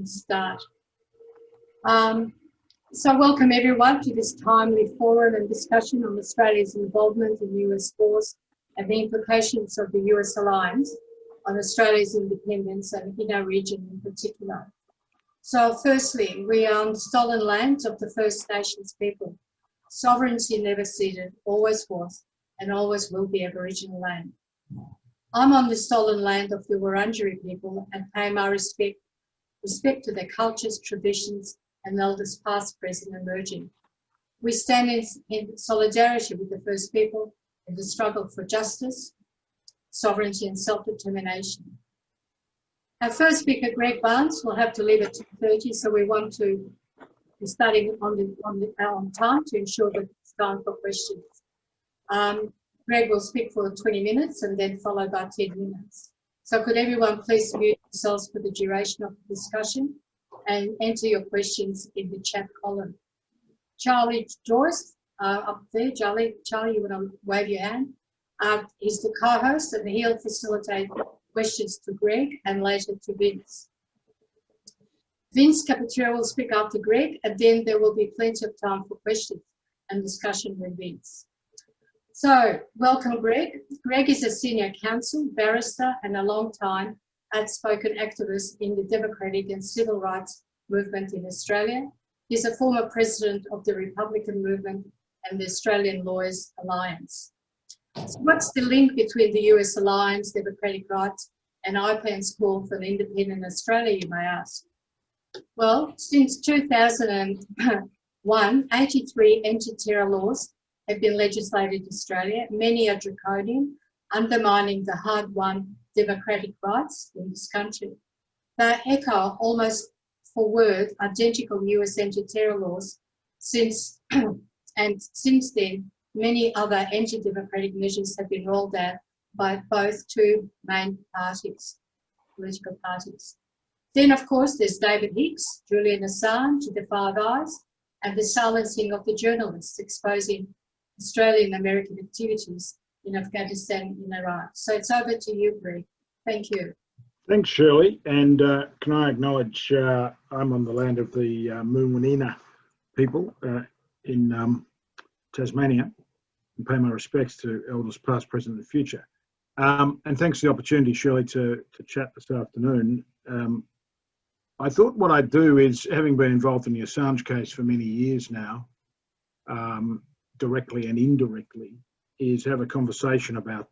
can start. So welcome everyone to this timely forum and discussion on Australia's involvement in US wars and the implications of the US alliance on Australia's independence and in our region in particular. So firstly, we are on the stolen lands of the First Nations people. Sovereignty never ceded, always was, and always will be Aboriginal land. I'm on the stolen land of the Wurundjeri people and pay my respect to their cultures, traditions, and elders past, present, and emerging. We stand in solidarity with the First People in the struggle for justice, sovereignty, and self-determination. Our first speaker, Greg Barnes, will have to leave at 2:30, so we want to be starting on time to ensure that it's time for questions. Greg will speak for 20 minutes and then followed by 10 minutes. So could everyone please mute themselves for the duration of the discussion and enter your questions in the chat column. Charlie Joyce, up there, Charlie, you want to wave your hand? He's the co-host and he'll facilitate questions to Greg and later to Vince. Vince Scappatura will speak after Greg, and then there will be plenty of time for questions and discussion with Vince. So, welcome Greg. Greg is a senior counsel, barrister, and a long-time outspoken activist in the democratic and civil rights movement in Australia. He's a former president of the Republican movement and the Australian Lawyers Alliance. So what's the link between the US Alliance, democratic rights, and IPAN's call for an independent Australia, you may ask? Well, since 2001, 83 anti-terror laws have been legislated in Australia. Many are draconian, undermining the hard-won democratic rights in this country. They echo almost for word identical US anti-terror laws and since then, many other anti-democratic measures have been rolled out by both two main parties, political parties. Then, of course, there's David Hicks, Julian Assange, the Five Eyes, and the silencing of the journalists exposing Australian American activities in Afghanistan and Iraq. So it's over to you, Greg. Thank you. Thanks, Shirley. And can I acknowledge I'm on the land of the MUA-Victoria people in Tasmania, and pay my respects to elders past, present, and future. And thanks for the opportunity, Shirley, to chat this afternoon. I thought what I'd do is, having been involved in the Assange case for many years now, directly and indirectly, is have a conversation about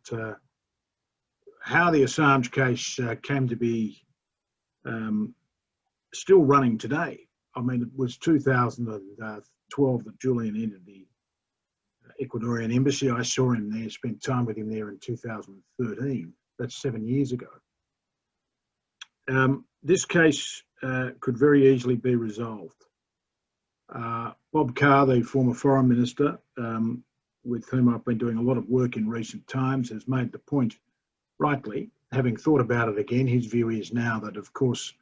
how the Assange case came to be still running today. I mean, it was 2012 that Julian entered the Ecuadorian embassy. I saw him there, spent time with him there in 2013. That's 7 years ago. This case could very easily be resolved. Bob Carr, the former foreign minister, with whom I've been doing a lot of work in recent times, has made the point, rightly, having thought about it again, his view is now that, of course,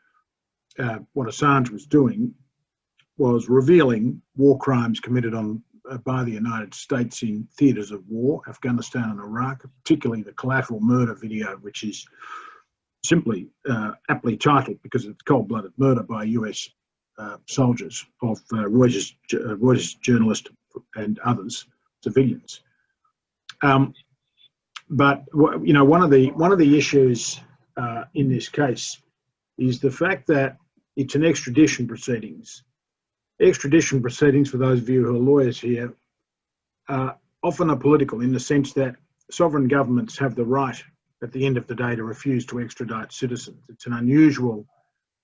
what Assange was doing was revealing war crimes committed by the United States in theatres of war, Afghanistan and Iraq, particularly the collateral murder video, which is simply aptly titled because it's cold-blooded murder by US soldiers of Reuters journalist and others, civilians. But you know, one of the issues in this case is the fact that it's an extradition proceedings. Extradition proceedings, for those of you who are lawyers here, often are political in the sense that sovereign governments have the right at the end of the day to refuse to extradite citizens. It's an unusual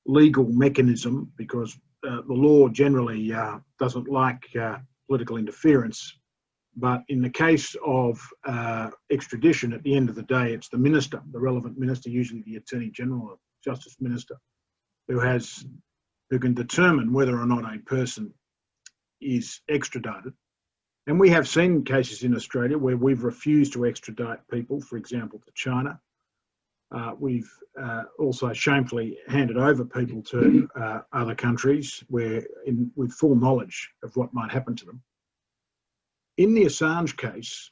legal mechanism because the law generally doesn't like political interference. But in the case of extradition, at the end of the day, it's the minister, the relevant minister, usually the Attorney General or Justice Minister, who can determine whether or not a person is extradited. And we have seen cases in Australia where we've refused to extradite people, for example, to China. We've also shamefully handed over people to other countries with full knowledge of what might happen to them. In the Assange case,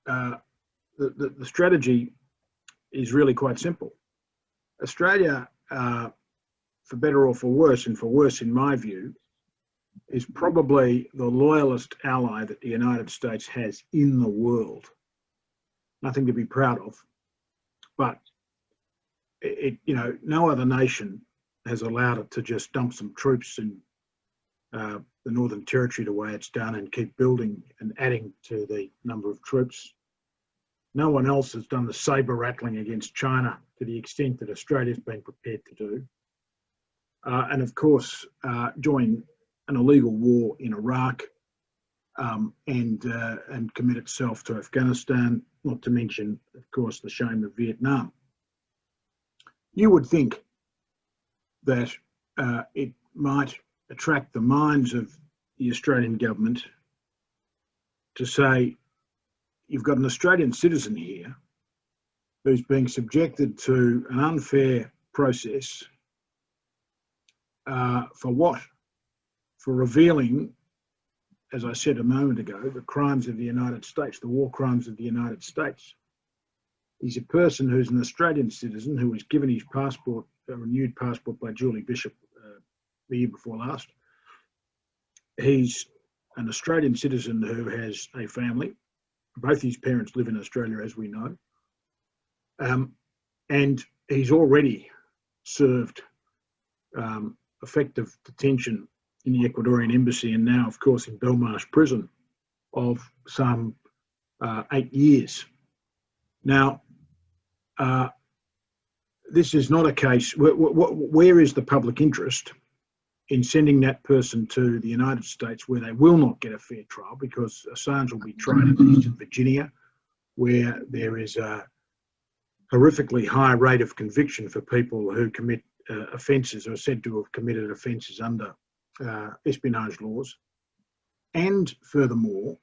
the strategy is really quite simple. Australia for better or for worse, and for worse in my view, is probably the loyalist ally that the United States has in the world. Nothing to be proud of, but no other nation has allowed it to just dump some troops in the Northern Territory the way it's done and keep building and adding to the number of troops. No one else has done the sabre rattling against China to the extent that Australia's been prepared to do. And of course, join an illegal war in Iraq and commit itself to Afghanistan, not to mention, of course, the shame of Vietnam. You would think that it might attract the minds of the Australian government to say, you've got an Australian citizen here who's being subjected to an unfair process for what? For revealing, as I said a moment ago, the crimes of the United States, the war crimes of the United States. He's a person who's an Australian citizen who was given his passport, a renewed passport by Julie Bishop the year before last. He's an Australian citizen who has a family. Both his parents live in Australia, as we know. And he's already served effective detention in the Ecuadorian embassy and now, of course, in Belmarsh prison of some 8 years. Now, this is not a case, where is the public interest in sending that person to the United States where they will not get a fair trial, because Assange will be tried in Eastern Virginia, where there is a horrifically high rate of conviction for people who commit offences or are said to have committed offences under espionage laws. And furthermore,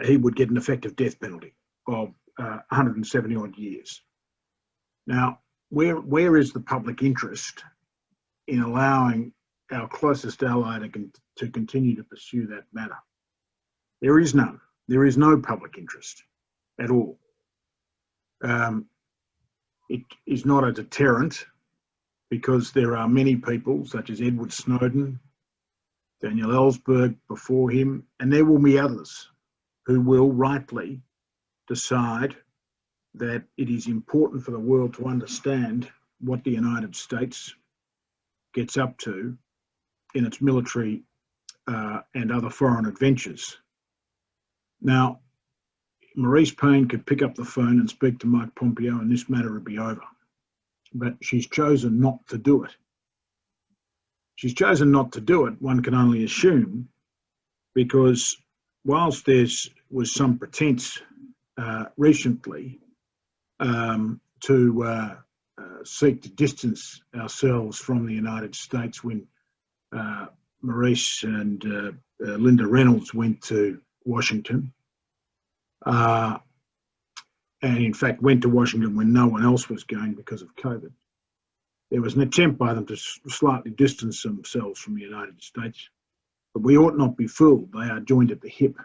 he would get an effective death penalty of 170 odd years. Now, where is the public interest in allowing our closest ally to continue to pursue that matter? There is none. There is no public interest at all. It is not a deterrent, because there are many people, such as Edward Snowden, Daniel Ellsberg before him, and there will be others who will rightly decide that it is important for the world to understand what the United States gets up to in its military and other foreign adventures. Now, Maurice Payne could pick up the phone and speak to Mike Pompeo and this matter would be over. But she's chosen not to do it. She's chosen not to do it, one can only assume, because whilst there was some pretense recently to seek to distance ourselves from the United States when Maurice and Linda Reynolds went to Washington, and in fact went to Washington when no one else was going because of COVID. There was an attempt by them to slightly distance themselves from the United States, but we ought not be fooled. They are joined at the hip.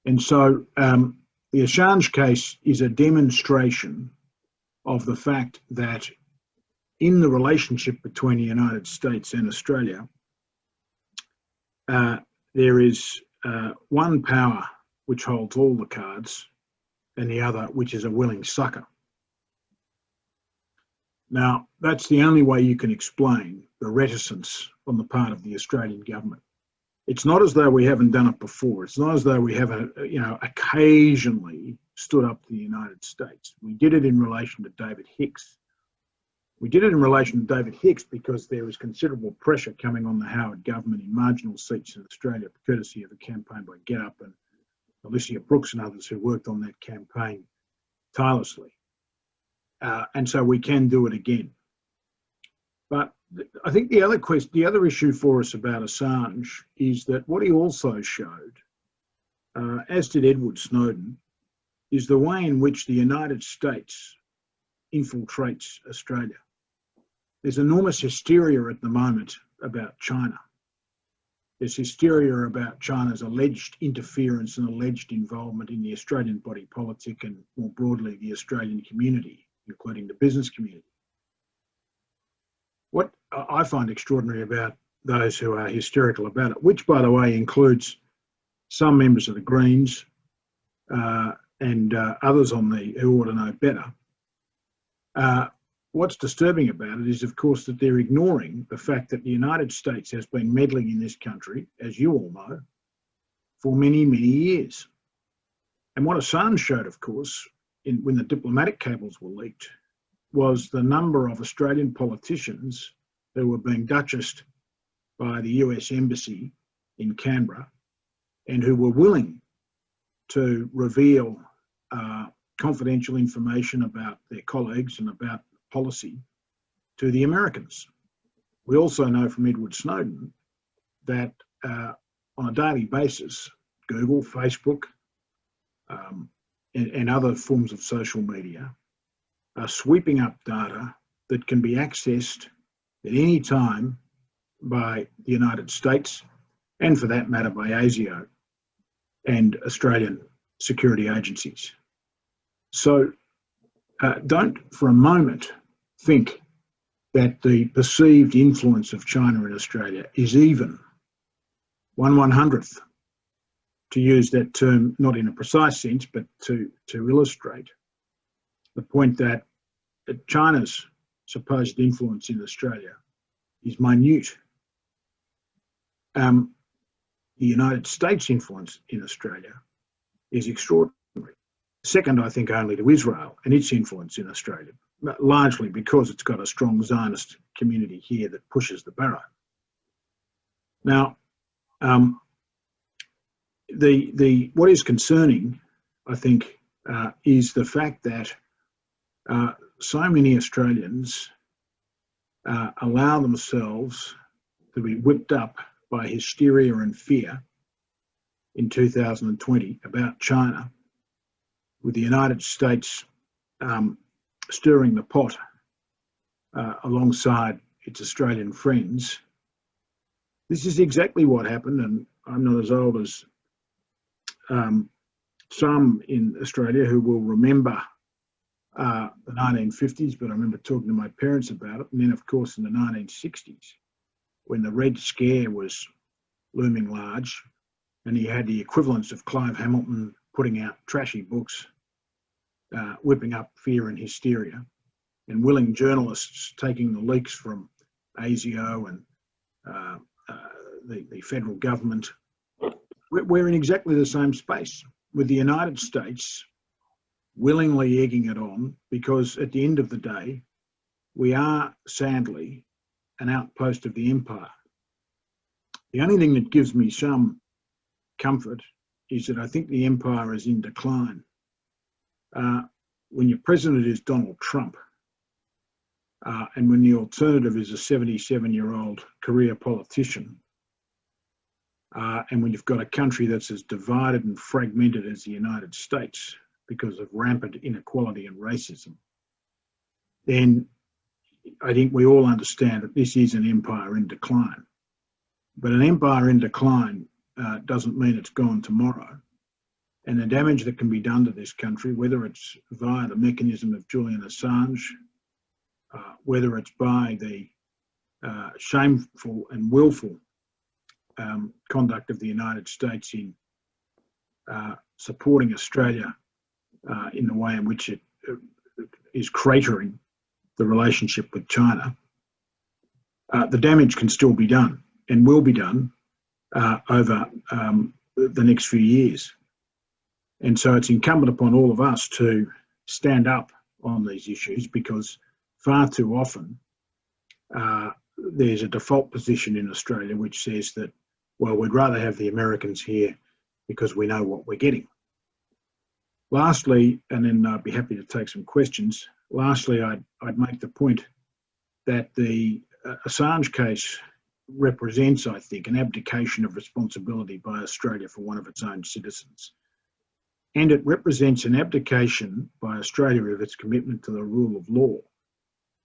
And so the Assange case is a demonstration of the fact that in the relationship between the United States and Australia, there is one power which holds all the cards and the other which is a willing sucker. Now, that's the only way you can explain the reticence on the part of the Australian government. It's not as though we haven't done it before. It's not as though we haven't, occasionally stood up to the United States. We did it in relation to David Hicks. We did it in relation to David Hicks because there was considerable pressure coming on the Howard government in marginal seats in Australia, courtesy of a campaign by Get Up and Alicia Brooks and others who worked on that campaign tirelessly. And so we can do it again. But I think the other issue for us about Assange is that what he also showed, as did Edward Snowden, is the way in which the United States infiltrates Australia. There's enormous hysteria at the moment about China. There's hysteria about China's alleged interference and alleged involvement in the Australian body politic and more broadly the Australian community, including the business community. I find extraordinary about those who are hysterical about it, which, by the way, includes some members of the Greens and others on who ought to know better. What's disturbing about it is, of course, that they're ignoring the fact that the United States has been meddling in this country, as you all know, for many, many years. And what Assange showed, of course, when the diplomatic cables were leaked, was the number of Australian politicians who were being duchessed by the US Embassy in Canberra and who were willing to reveal confidential information about their colleagues and about policy to the Americans. We also know from Edward Snowden that on a daily basis, Google, Facebook, and other forms of social media are sweeping up data that can be accessed at any time by the United States and, for that matter, by ASIO and Australian security agencies. So don't for a moment think that the perceived influence of China in Australia is even 1/100th, to use that term not in a precise sense, but to illustrate the point that China's supposed influence in Australia is minute. The United States' influence in Australia is extraordinary. Second, I think, only to Israel and its influence in Australia, largely because it's got a strong Zionist community here that pushes the barrow. Now, what is concerning, I think, is the fact that so many Australians allow themselves to be whipped up by hysteria and fear in 2020 about China, with the United States stirring the pot alongside its Australian friends. This is exactly what happened, and I'm not as old as some in Australia who will remember the 1950s, but I remember talking to my parents about it. And then, of course, in the 1960s, when the Red Scare was looming large, and you had the equivalents of Clive Hamilton putting out trashy books, whipping up fear and hysteria, and willing journalists taking the leaks from ASIO and the federal government. We're in exactly the same space, with the United States willingly egging it on, because at the end of the day, we are sadly an outpost of the empire. The only thing that gives me some comfort is that I think the empire is in decline. When your president is Donald Trump, and when the alternative is a 77-year-old career politician, and when you've got a country that's as divided and fragmented as the United States because of rampant inequality and racism, then I think we all understand that this is an empire in decline. But an empire in decline doesn't mean it's gone tomorrow. And the damage that can be done to this country, whether it's via the mechanism of Julian Assange, whether it's by the shameful and willful conduct of the United States in supporting Australia in the way in which it is cratering the relationship with China, the damage can still be done and will be done over the next few years. And so it's incumbent upon all of us to stand up on these issues, because far too often there's a default position in Australia which says that, well, we'd rather have the Americans here because we know what we're getting. Lastly, and then I'd be happy to take some questions. Lastly, I'd make the point that the Assange case represents, I think, an abdication of responsibility by Australia for one of its own citizens. And it represents an abdication by Australia of its commitment to the rule of law,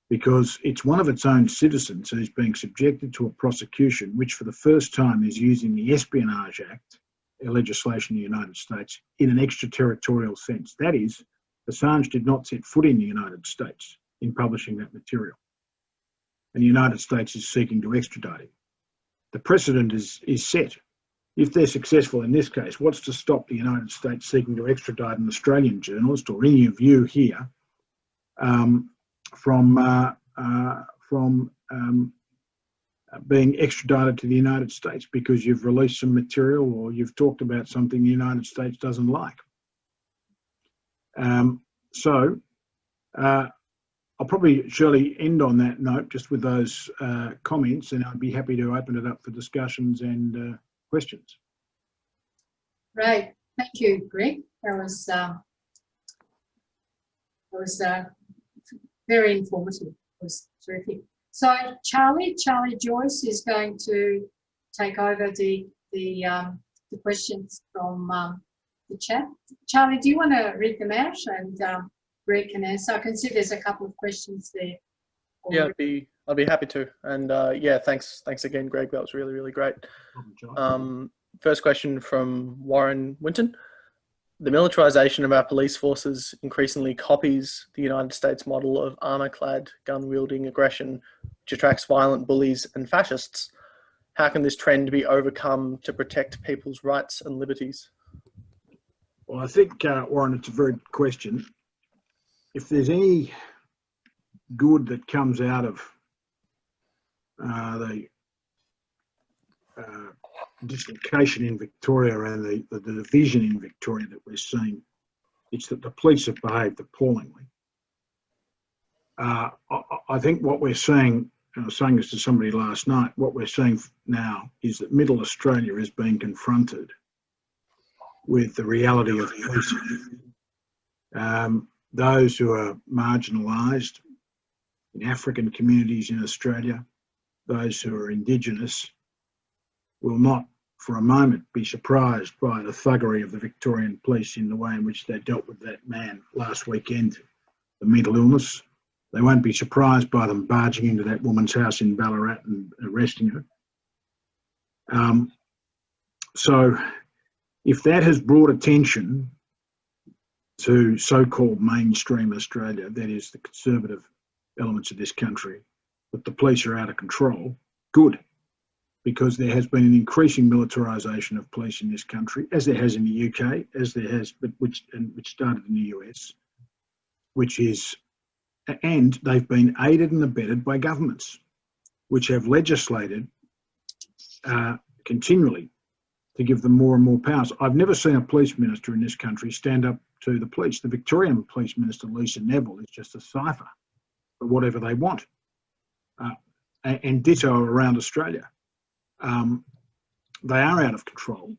because it's one of its own citizens who's being subjected to a prosecution which for the first time is using the Espionage Act, a legislation in the United States, in an extraterritorial sense. That is, Assange did not set foot in the United States in publishing that material. and the United States is seeking to extradite him. The precedent is set. If they're successful in this case, what's to stop the United States seeking to extradite an Australian journalist or any of you here from being extradited to the United States because you've released some material or you've talked about something the United States doesn't like? I'll probably surely end on that note, just with those comments, and I'd be happy to open it up for discussions and questions. Right, thank you, Greg. That was very informative. It was terrific. So Charlie Joyce is going to take over the questions from the chat. Charlie, do you want to read them out and Greg can answer? I can see there's a couple of questions there. Yeah, I'd be happy to. And yeah, thanks again, Greg. That was really, really great. First question from Warren Winton. The militarisation of our police forces increasingly copies the United States model of armour-clad, gun-wielding aggression, which attracts violent bullies and fascists. How can this trend be overcome to protect people's rights and liberties? Well, I think, Warren, it's a very good question. If there's any good that comes out of the dislocation in Victoria and the division in Victoria that we're seeing, it's that the police have behaved appallingly. I think what we're seeing, and I was saying this to somebody last night, what we're seeing now is that Middle Australia is being confronted with the reality of policing. Those who are marginalised in African communities in Australia, those who are Indigenous, will not for a moment be surprised by the thuggery of the Victorian police in the way in which they dealt with that man last weekend, the mental illness. They won't be surprised by them barging into that woman's house in Ballarat and arresting her. So if that has brought attention to so-called mainstream Australia, that is the conservative elements of this country, that the police are out of control, good. Because there has been an increasing militarisation of police in this country, as there has in the UK, as there has, which started in the US, and they've been aided and abetted by governments, which have legislated continually to give them more and more powers. I've never seen a police minister in this country stand up to the police. The Victorian Police Minister, Lisa Neville, is just a cipher for whatever they want, and ditto around Australia. They are out of control,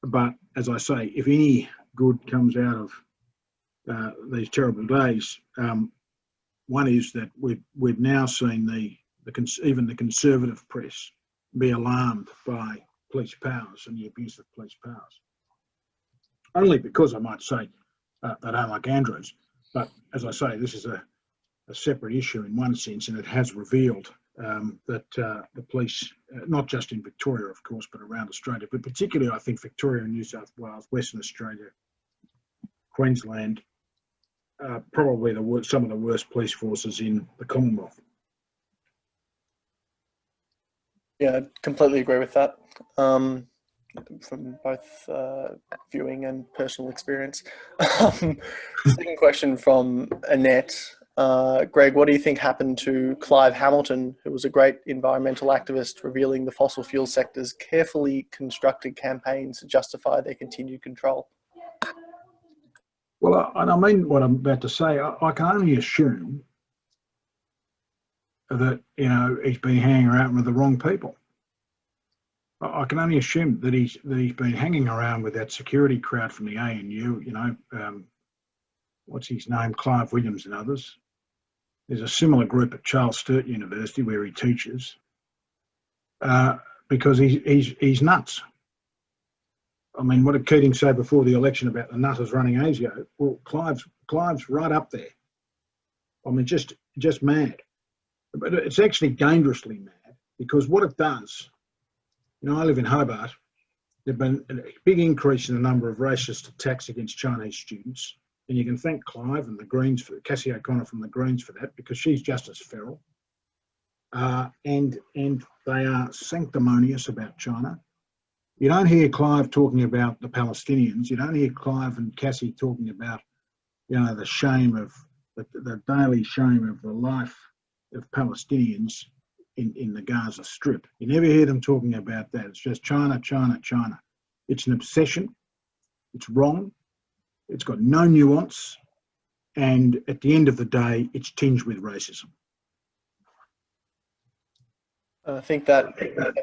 but as I say, if any good comes out of these terrible days, one is that we've now seen even the conservative press be alarmed by police powers and the abuse of police powers. Only because, I might say, they don't like Andrews, but as I say, this is a separate issue in one sense, and it has revealed that the police, not just in Victoria, of course, but around Australia, but particularly, I think, Victoria and New South Wales, Western Australia, Queensland, probably some of the worst police forces in the Commonwealth. Yeah, I completely agree with that, from both viewing and personal experience. Second question from Annette. Greg, what do you think happened to Clive Hamilton, who was a great environmental activist, revealing the fossil fuel sector's carefully constructed campaigns to justify their continued control? Well, and I mean what I'm about to say. I can only assume that, he's been hanging around with the wrong people. I can only assume that he's been hanging around with that security crowd from the ANU, what's his name, Clive Williams and others. There's a similar group at Charles Sturt University where he teaches, because he's nuts. I mean, what did Keating say before the election about the nutters running ASIO? Well, Clive's right up there. I mean, just mad. But it's actually dangerously mad, because what it does, I live in Hobart. There's been a big increase in the number of racist attacks against Chinese students. And you can thank Clive and the Greens, Cassie O'Connor from the Greens for that, because she's just as feral. and they are sanctimonious about China. You don't hear Clive talking about the Palestinians. You don't hear Clive and Cassie talking about, you know, the shame of the daily shame of the life of Palestinians in the Gaza Strip. You never hear them talking about that. It's just China, China, China. It's an obsession. It's wrong. It's got no nuance. And at the end of the day, it's tinged with racism. I think that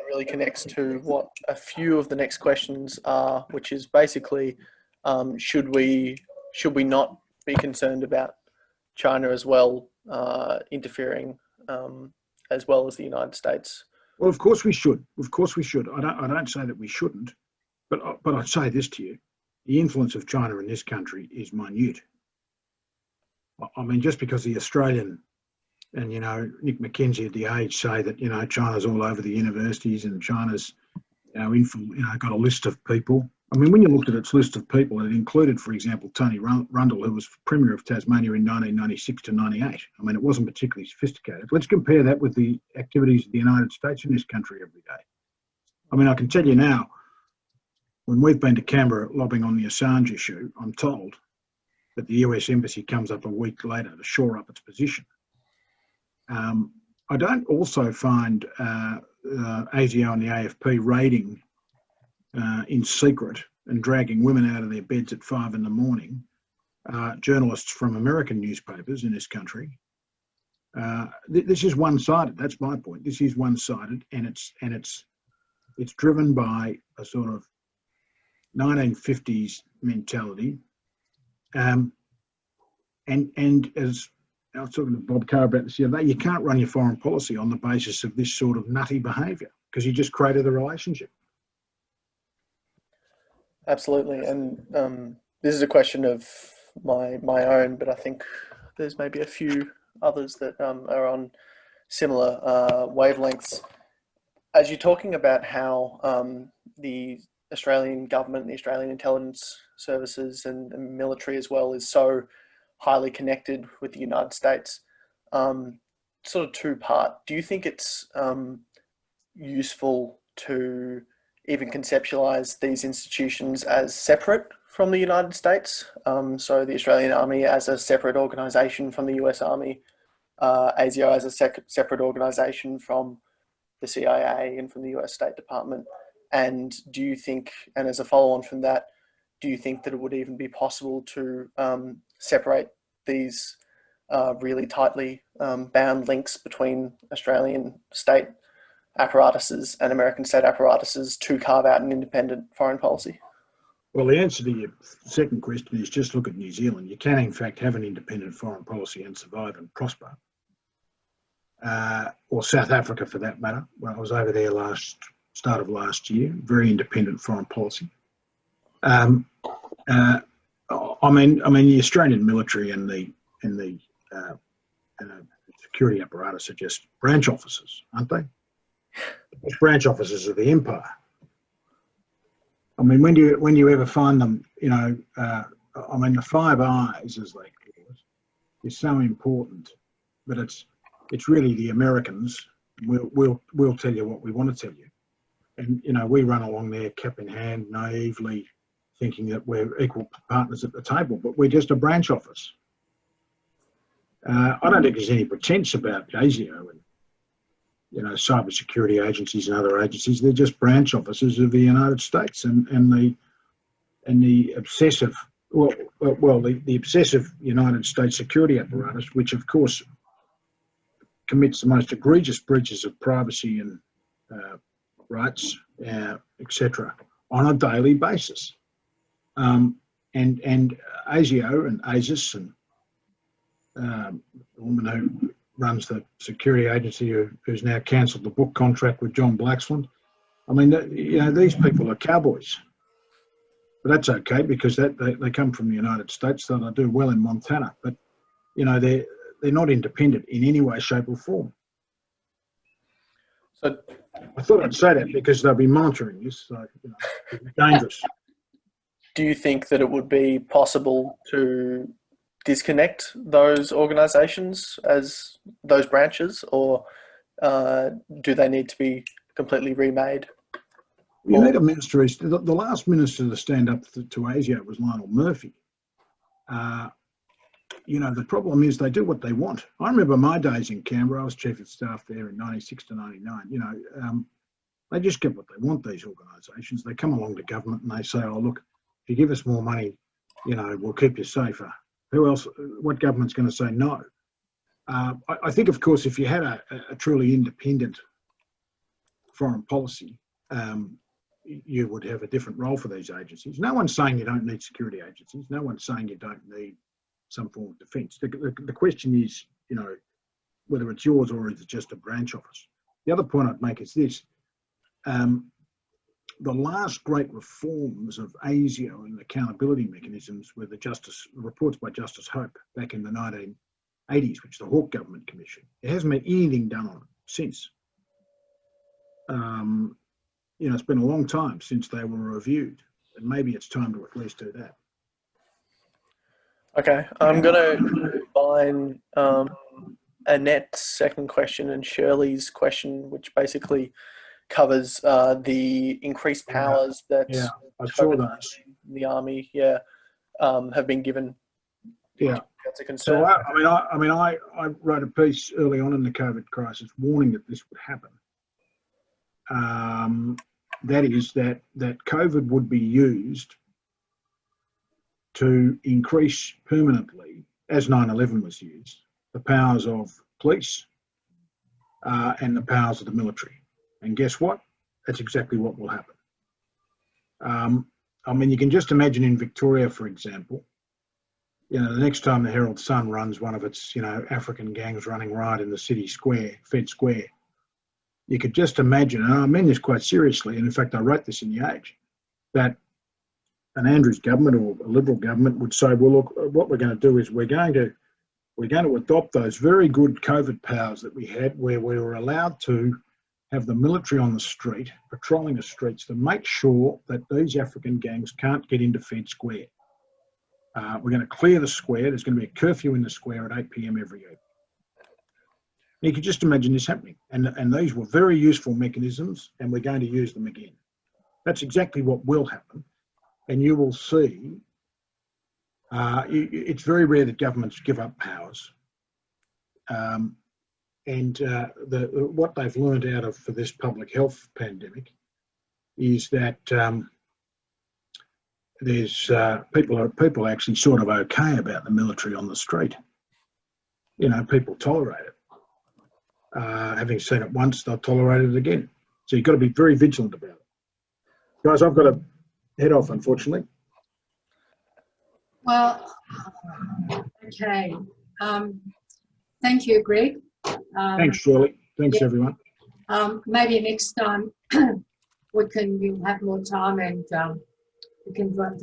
really connects to what a few of the next questions are, which is basically, should we not be concerned about China as well interfering as well as the United States? Well, of course we should. Of course we should. I don't say that we shouldn't, but I'd say this to you: the influence of China in this country is minute. I mean, just because the Australian and, you know, Nick McKenzie at The Age say that, you know, China's all over the universities and China's, got a list of people. I mean, when you looked at its list of people, it included, for example, Tony Rundle, who was Premier of Tasmania in 1996 to 98. I mean, it wasn't particularly sophisticated. Let's compare that with the activities of the United States in this country every day. I mean, I can tell you now, when we've been to Canberra lobbying on the Assange issue, I'm told that the US Embassy comes up a week later to shore up its position. I don't also find ASIO and the AFP raiding in secret and dragging women out of their beds at 5 a.m, journalists from American newspapers in this country. This is one-sided. That's my point. This is one-sided, and it's driven by a sort of 1950s mentality. And as I was talking to Bob Carr about this the other day, you can't run your foreign policy on the basis of this sort of nutty behaviour, because you just created a relationship. Absolutely, and this is a question of my own, but I think there's maybe a few others that are on similar wavelengths. As you're talking about how the Australian government, the Australian intelligence services and military as well is so highly connected with the United States, sort of two-part. Do you think it's useful to even conceptualize these institutions as separate from the United States? So the Australian Army as a separate organisation from the US Army, ASIO as a separate organisation from the CIA and from the US State Department. And do you think, and as a follow-on from that, do you think that it would even be possible to separate these really tightly bound links between Australian state apparatuses and American state apparatuses to carve out an independent foreign policy? Well, the answer to your second question is just look at New Zealand. You can, in fact, have an independent foreign policy and survive and prosper. Or South Africa, for that matter. Well, I was over there start of last year. Very independent foreign policy. I mean, the Australian military and the security apparatus are just branch officers, aren't they? Branch officers of the empire. I mean, when do you ever find them? You know, I mean, the Five Eyes, as they call it, is so important, but it's really the Americans. We'll tell you what we want to tell you, and you know, we run along there, cap in hand, naively thinking that we're equal partners at the table, but we're just a branch office. I don't think there's any pretense about ASIO and, you know, cybersecurity agencies and other agencies. They're just branch officers of the United States, and the obsessive, the obsessive United States security apparatus, which of course commits the most egregious breaches of privacy and rights, etc., on a daily basis. And ASIO and ASIS and the woman who runs the security agency who's now cancelled the book contract with John Blaxland. I mean, you know, these people are cowboys. But that's okay, because they come from the United States, so they do well in Montana. But, you know, they're not independent in any way, shape or form. So I thought I'd say that because they'll be monitoring this, so, you know, it's dangerous. do you think that it would be possible to disconnect those organisations as those branches, or do they need to be completely remade? You need a minister. The last minister to stand up to ASIO was Lionel Murphy. You know, the problem is they do what they want. I remember my days in Canberra. I was chief of staff there in 96 to 99. You know, they just get what they want, these organisations. They come along to government and they say, oh, look, if you give us more money, you know, we'll keep you safer. Who else, what government's going to say no? I think, of course, if you had a truly independent foreign policy, you would have a different role for these agencies. No one's saying you don't need security agencies. No one's saying you don't need some form of defence. The question is, you know, whether it's yours or is it just a branch office. The other point I'd make is this. The last great reforms of ASIO and accountability mechanisms were the reports by Justice Hope back in the 1980s, which is the Hawke Government Commission. There hasn't been anything done on it since. You know, it's been a long time since they were reviewed, and maybe it's time to at least do that. Okay, I'm going to combine Annette's second question and Shirley's question, which basically covers the increased powers that I saw those. The army, have been given. Yeah, that's a concern. So I wrote a piece early on in the COVID crisis warning that this would happen. That is that COVID would be used to increase permanently, as 9/11 was used, the powers of police and the powers of the military. And guess what? That's exactly what will happen. I mean, you can just imagine in Victoria, for example, you know, the next time the Herald Sun runs one of its, you know, African gangs running riot in the city square, Fed Square, you could just imagine, and I mean this quite seriously, and in fact I wrote this in The Age, that an Andrews government or a Liberal government would say, well, look, what we're going to do is we're going to adopt those very good COVID powers that we had, where we were allowed to have the military on the street, patrolling the streets to make sure that these African gangs can't get into Fed Square. We're going to clear the square. There's going to be a curfew in the square at 8 p.m. every evening. You can just imagine this happening. And these were very useful mechanisms, and we're going to use them again. That's exactly what will happen. And you will see, it's very rare that governments give up powers. What they've learned out of for this public health pandemic is that there's people are actually sort of okay about the military on the street. You know, people tolerate it. Having seen it once, they'll tolerate it again. So you've got to be very vigilant about it. Guys, I've got to head off, unfortunately. Well, okay. Thank you, Greg. Thanks, Shirley. Thanks, everyone. Maybe next time you'll have more time and we can devote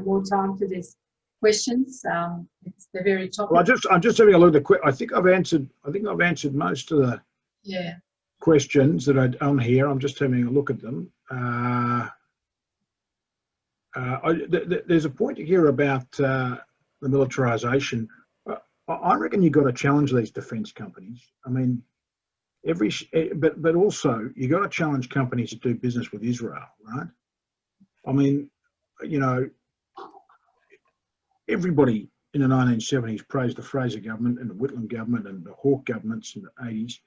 more time to these questions. It's the very topic. Well, I'm just having a look at the I think I've answered most of the questions that are on here. I'm just having a look at them. There's a point here about the militarisation. I reckon you've got to challenge these defence companies. I mean, but also you've got to challenge companies that do business with Israel, right? I mean, you know, everybody in the 1970s praised the Fraser government and the Whitlam government and the Hawke governments in the 80s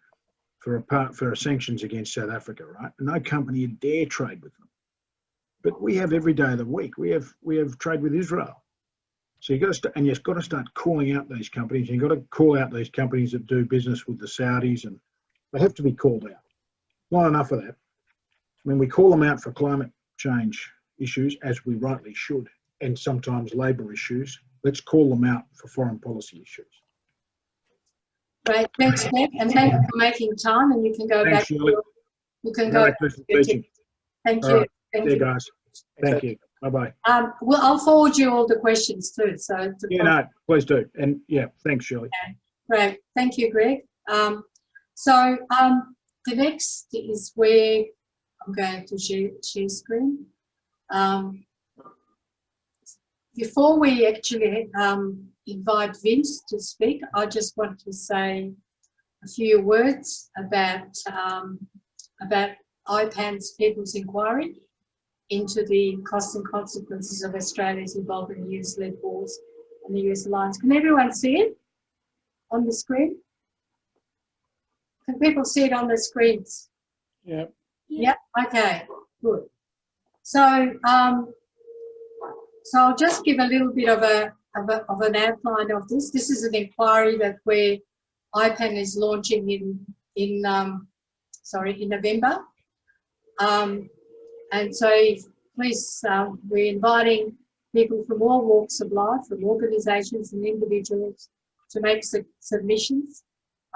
for sanctions against South Africa, right? And no company would dare trade with them. But we have every day of the week. We have trade with Israel. So you've got to start calling out these companies. You've got to call out these companies that do business with the Saudis, and they have to be called out. Not enough of that. I mean, we call them out for climate change issues, as we rightly should, and sometimes labour issues. Let's call them out for foreign policy issues. Great, thanks, Greg, and thank you for making time. And you can go back. Shirley. You can go. Thank you. Right. Thank you, guys. Thank you. Bye-bye. Well, I'll forward you all the questions too. So no, please do. And yeah, thanks, Shirley. Okay. Great. Thank you, Greg. The next is where I'm going to share screen. Before we actually invite Vince to speak, I just want to say a few words about IPAN's People's Inquiry into the costs and consequences of Australia's involvement in US-led wars and the US alliance. Can everyone see it on the screen? Can people see it on the screens? Yeah. Yep. Okay. Good. So, so I'll just give a little bit of an outline of this. This is an inquiry that IPAN is launching in November. And so please, we're inviting people from all walks of life, from organisations and individuals, to make submissions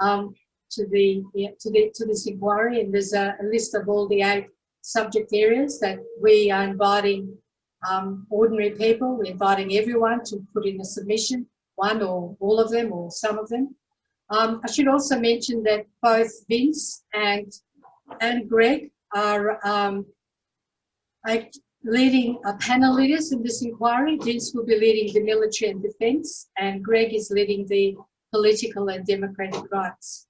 to this inquiry. And there's a list of all the 8 subject areas that we are inviting ordinary people. We're inviting everyone to put in a submission, one or all of them or some of them. I should also mention that both Vince and Greg are leading panel leaders in this inquiry. Vince will be leading the military and defence, and Greg is leading the political and democratic rights.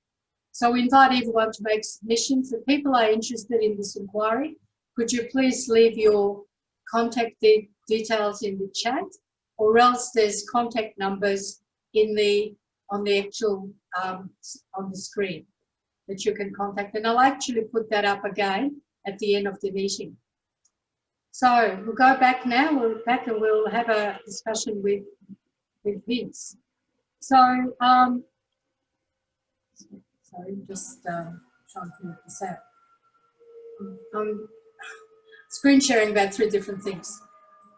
So we invite everyone to make submissions. If people are interested in this inquiry, could you please leave your contact details in the chat, or else there's contact numbers on the screen that you can contact. And I'll actually put that up again at the end of the meeting. So we'll go back now. We'll back and we'll have a discussion with Vince. So, sorry, just trying to figure this out. I'm screen sharing about 3 different things,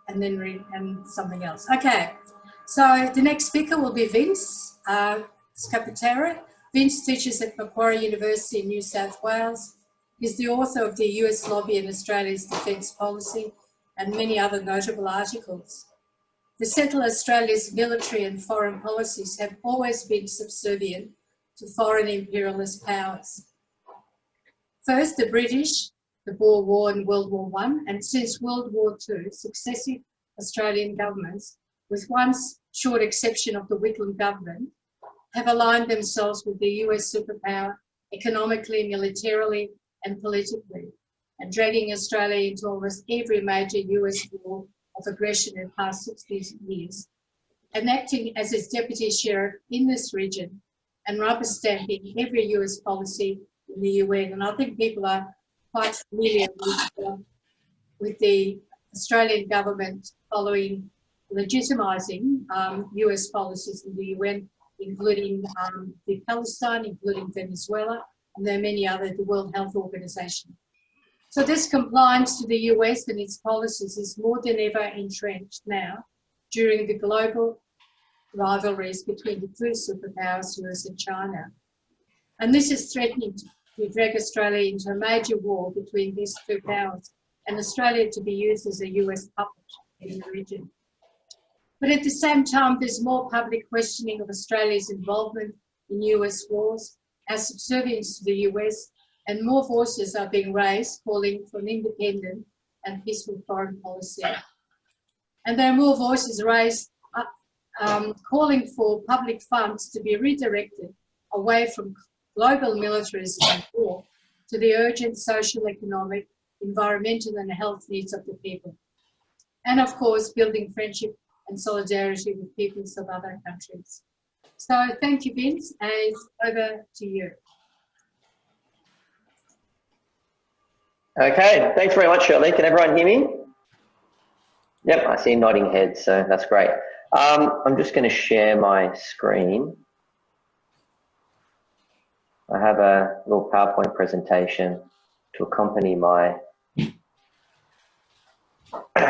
and then something else. Okay. So the next speaker will be Vince Scappatura. Vince teaches at Macquarie University in New South Wales. He's the author of the US Lobby and Australia's Defence Policy and many other notable articles. The Central Australia's military and foreign policies have always been subservient to foreign imperialist powers. First, the British, the Boer War and World War I, and since World War II, successive Australian governments, with one short exception of the Whitlam government, have aligned themselves with the US superpower economically, militarily and politically, and dragging Australia into almost every major US war of aggression in the past 60 years, and acting as its deputy sheriff in this region and rubber stamping every US policy in the UN. And I think people are quite familiar with the Australian government following legitimising US policies in the UN, including the Palestine, including Venezuela, and there are many other, the World Health Organization. So this compliance to the US and its policies is more than ever entrenched now during the global rivalries between the 2 superpowers, US and China. And this is threatening to drag Australia into a major war between these 2 powers, and Australia to be used as a US puppet in the region. But at the same time, there's more public questioning of Australia's involvement in US wars, our subservience to the US, and more voices are being raised calling for an independent and peaceful foreign policy. And there are more voices raised calling for public funds to be redirected away from global militarism and war to the urgent social, economic, environmental and health needs of the people. And of course, building friendship and solidarity with peoples of other countries. So thank you, Vince, and over to you. Okay, thanks very much, Shirley. Can everyone hear me? Yep, I see nodding heads, so that's great. I'm just going to share my screen. I have a little PowerPoint presentation to accompany my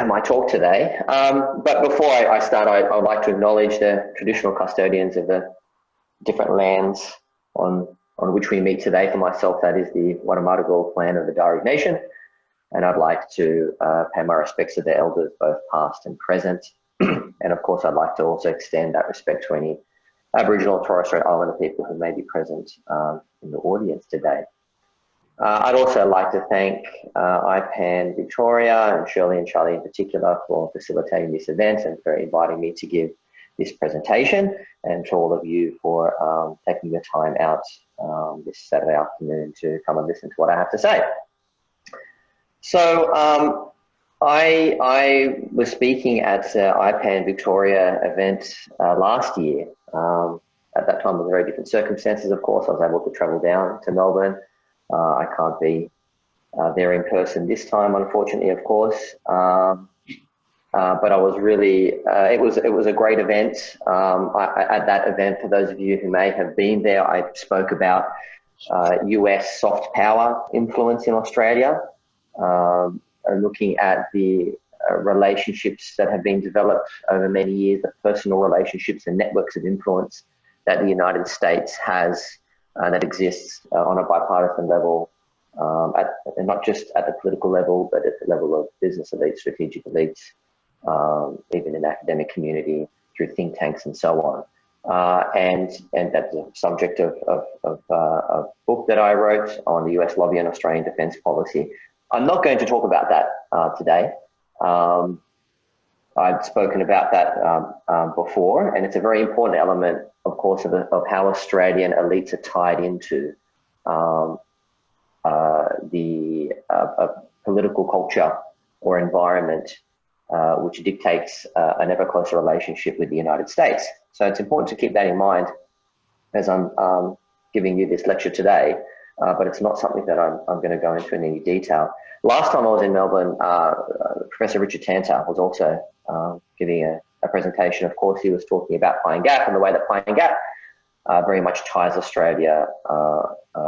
my talk today. But before I start, I would like to acknowledge the traditional custodians of the different lands on which we meet today. For myself, that is the Wadawurrung clan of the Darug Nation. And I'd like to pay my respects to the elders, both past and present. And of course, I'd like to also extend that respect to any Aboriginal and Torres Strait Islander people who may be present in the audience today. I'd also like to thank IPAN Victoria and Shirley and Charlie in particular for facilitating this event and for inviting me to give this presentation, and to all of you for taking the time out this Saturday afternoon to come and listen to what I have to say. So I was speaking at IPAN Victoria event last year. At that time, with very different circumstances, of course. I was able to travel down to Melbourne. I can't be there in person this time, unfortunately, of course. But I was really, it was a great event. At that event, for those of you who may have been there, I spoke about US soft power influence in Australia, looking at the relationships that have been developed over many years, the personal relationships and networks of influence that the United States has, that exists on a bipartisan level, and not just at the political level, but at the level of business elites, strategic elites, even in the academic community, through think tanks and so on. And that's the subject of a book that I wrote on the US lobby and Australian defence policy. I'm not going to talk about that today. I've spoken about that before, and it's a very important element, of course, of how Australian elites are tied into the political culture or environment which dictates an ever closer relationship with the United States. So it's important to keep that in mind as I'm giving you this lecture today, but it's not something that I'm going to go into in any detail. Last time I was in Melbourne, Professor Richard Tanter was also giving a presentation. Of course, he was talking about Pine Gap and the way that Pine Gap very much ties Australia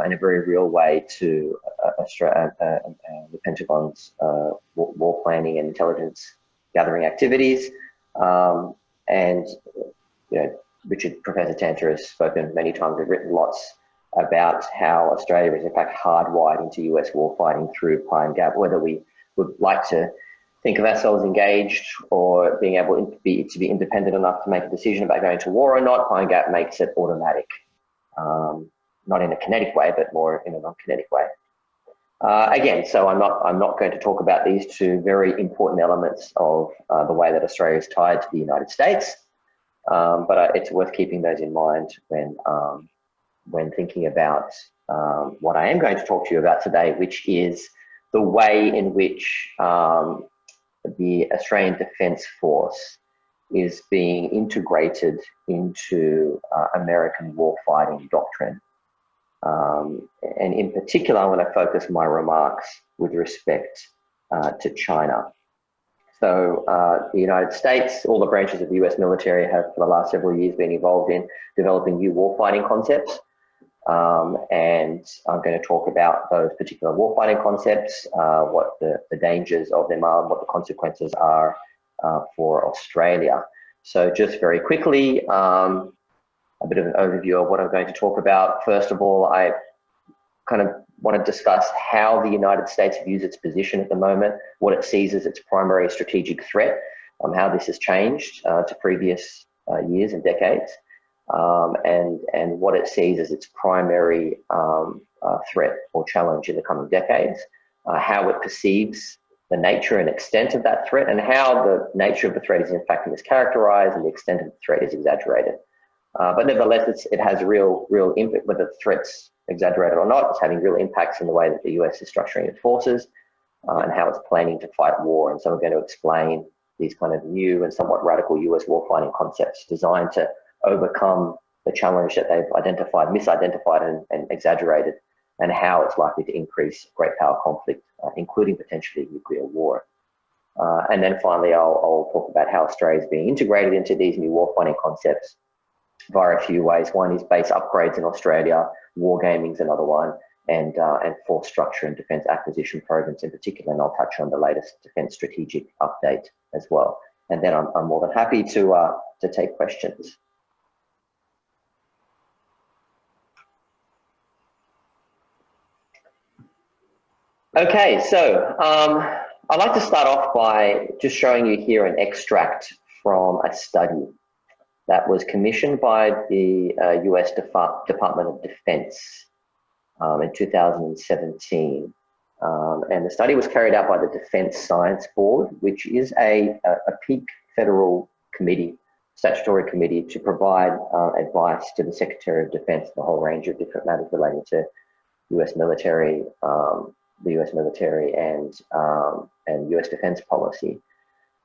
in a very real way to the Pentagon's war planning and intelligence gathering activities. And you know, Professor Tanter has spoken many times, we've written lots about how Australia is in fact hardwired into US warfighting through Pine Gap, whether we would like to think of ourselves engaged or being able to be independent enough to make a decision about going to war or not. Pine Gap makes it automatic, not in a kinetic way, but more in a non-kinetic way. Again, so I'm not going to talk about these two very important elements of the way that Australia is tied to the United States, but it's worth keeping those in mind when thinking about what I am going to talk to you about today, which is the way in which the Australian Defence Force is being integrated into American warfighting doctrine. And in particular, I want to focus my remarks with respect to China. So the United States, all the branches of the US military have for the last several years been involved in developing new warfighting concepts. And I'm going to talk about those particular warfighting concepts, what the dangers of them are, and what the consequences are for Australia. So just very quickly, a bit of an overview of what I'm going to talk about. First of all, I kind of want to discuss how the United States views its position at the moment, what it sees as its primary strategic threat, how this has changed to previous years and decades, and what it sees as its primary threat or challenge in the coming decades, how it perceives the nature and extent of that threat, and how the nature of the threat is in fact mischaracterized and the extent of the threat is exaggerated. But nevertheless, it has real impact, whether the threat's exaggerated or not. It's having real impacts in the way that the US is structuring its forces and how it's planning to fight war. And so we're going to explain these kind of new and somewhat radical US warfighting concepts designed to overcome the challenge that they've identified, misidentified and exaggerated, and how it's likely to increase great power conflict, including potentially nuclear war. And then finally, I'll talk about how Australia is being integrated into these new warfighting concepts via a few ways. One is base upgrades in Australia, wargaming is another one, and force structure and defence acquisition programs in particular, and I'll touch on the latest defence strategic update as well. And then I'm more than happy to take questions. Okay, so I'd like to start off by just showing you here an extract from a study that was commissioned by the US Department of Defense in 2017. And the study was carried out by the Defense Science Board, which is a peak federal committee statutory committee to provide advice to the Secretary of Defense on a whole range of different matters relating to US military, the US military and US defense policy.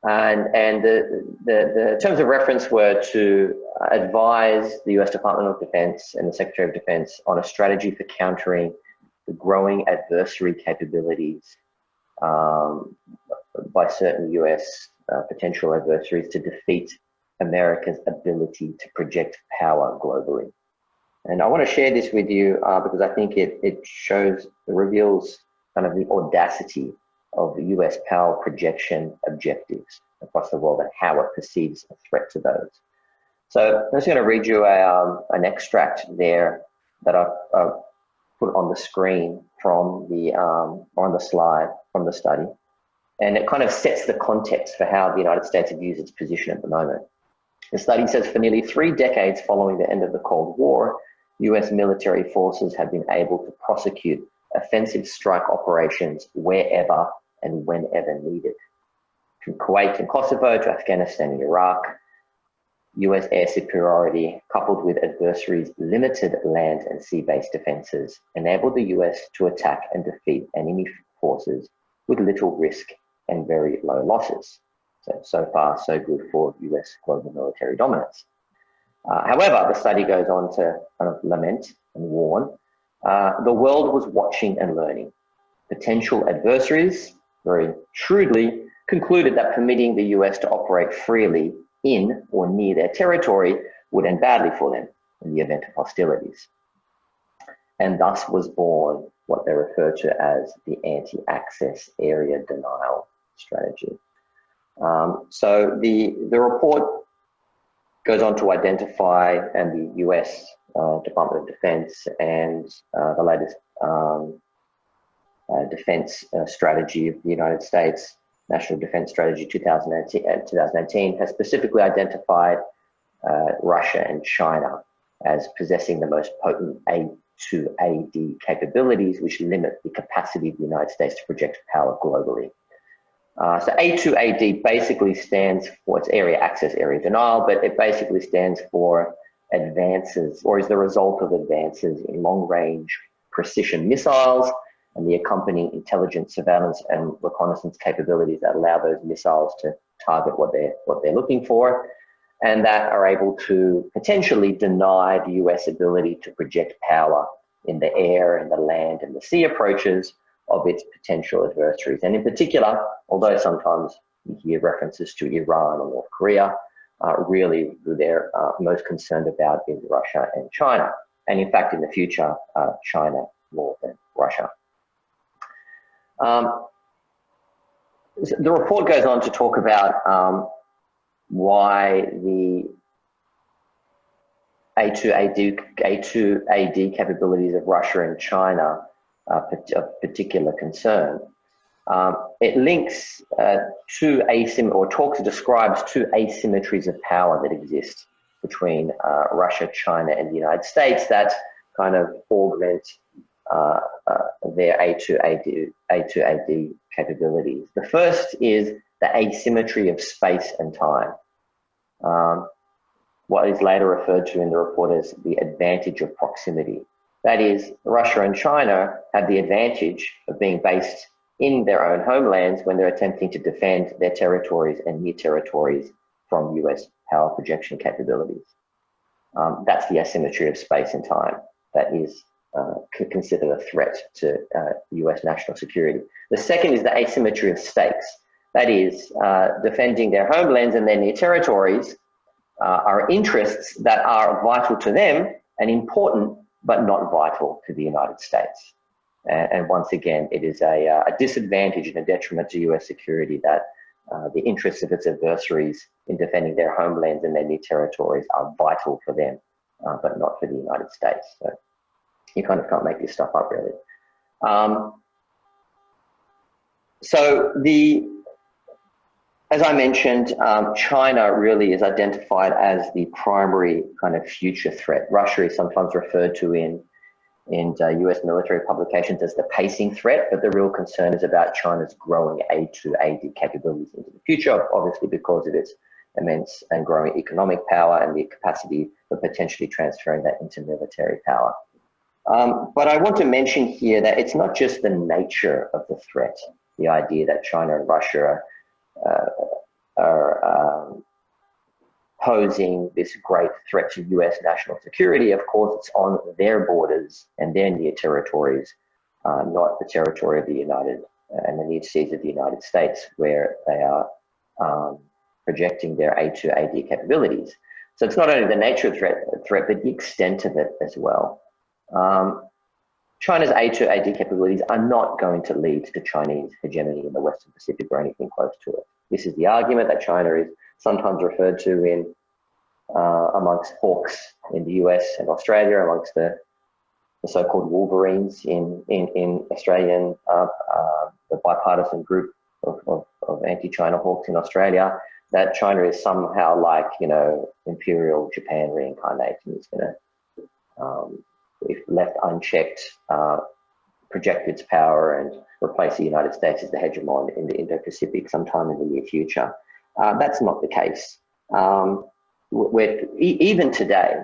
And the terms of reference were to advise the US Department of Defense and the Secretary of Defense on a strategy for countering the growing adversary capabilities by certain US potential adversaries to defeat America's ability to project power globally. And I want to share this with you because I think it reveals kind of the audacity of the US power projection objectives across the world and how it perceives a threat to those. So I'm just going to read you an extract there that I've put on the screen from on the slide from the study. And it kind of sets the context for how the United States views its position at the moment. The study says for nearly 3 decades following the end of the Cold War, US military forces have been able to prosecute offensive strike operations wherever and whenever needed. From Kuwait and Kosovo to Afghanistan and Iraq, US air superiority coupled with adversaries' limited land and sea-based defenses enabled the US to attack and defeat enemy forces with little risk and very low losses. So far, so good for US global military dominance. However, the study goes on to kind of lament and warn, the world was watching and learning. Potential adversaries, very shrewdly, concluded that permitting the US to operate freely in or near their territory would end badly for them in the event of hostilities. And thus was born what they refer to as the anti-access area denial strategy. So the report goes on to identify, and the US Department of Defense and the latest defense strategy of the United States, National Defense Strategy 2018 has specifically identified Russia and China as possessing the most potent A2AD capabilities, which limit the capacity of the United States to project power globally. So A2AD basically stands for, it's area access, area denial, but it basically stands for advances, or is the result of advances in long-range precision missiles and the accompanying intelligence, surveillance, and reconnaissance capabilities that allow those missiles to target what they're looking for, and that are able to potentially deny the US ability to project power in the air and the land and the sea approaches of its potential adversaries. And in particular, although sometimes you hear references to Iran or North Korea, really who they're most concerned about is Russia and China. And in fact, in the future, China more than Russia. The report goes on to talk about why the A2AD capabilities of Russia and China are of particular concern. It links describes two asymmetries of power that exist between Russia, China, and the United States that kind of augment their A2AD capabilities. The first is the asymmetry of space and time. What is later referred to in the report as the advantage of proximity. That is, Russia and China have the advantage of being based in their own homelands when they're attempting to defend their territories and near territories from US power projection capabilities. That's the asymmetry of space and time that is considered a threat to US national security. The second is the asymmetry of stakes. That is, defending their homelands and their near territories are interests that are vital to them and important, but not vital to the United States. And once again, it is a disadvantage and a detriment to US security that the interests of its adversaries in defending their homelands and their near territories are vital for them, but not for the United States. So you kind of can't make this stuff up, really. As I mentioned, China really is identified as the primary kind of future threat. Russia is sometimes referred to in US military publications as the pacing threat, but the real concern is about China's growing A2AD capabilities into the future, obviously because of its immense and growing economic power and the capacity for potentially transferring that into military power. But I want to mention here that it's not just the nature of the threat, the idea that China and Russia are posing this great threat to US national security. Of course, it's on their borders and their near territories, not the territory of the and the near seas of the United States, where they are projecting their A2AD capabilities. So it's not only the nature of the threat, but the extent of it as well. China's A2AD capabilities are not going to lead to Chinese hegemony in the Western Pacific or anything close to it. This is the argument that China is sometimes referred to in amongst hawks in the US and Australia, amongst the so-called wolverines in Australian, the bipartisan group of anti-China hawks in Australia, that China is somehow like, you know, Imperial Japan reincarnating. It's going to, if left unchecked, project its power and replace the United States as the hegemon in the Indo-Pacific sometime in the near future. That's not the case. Even today,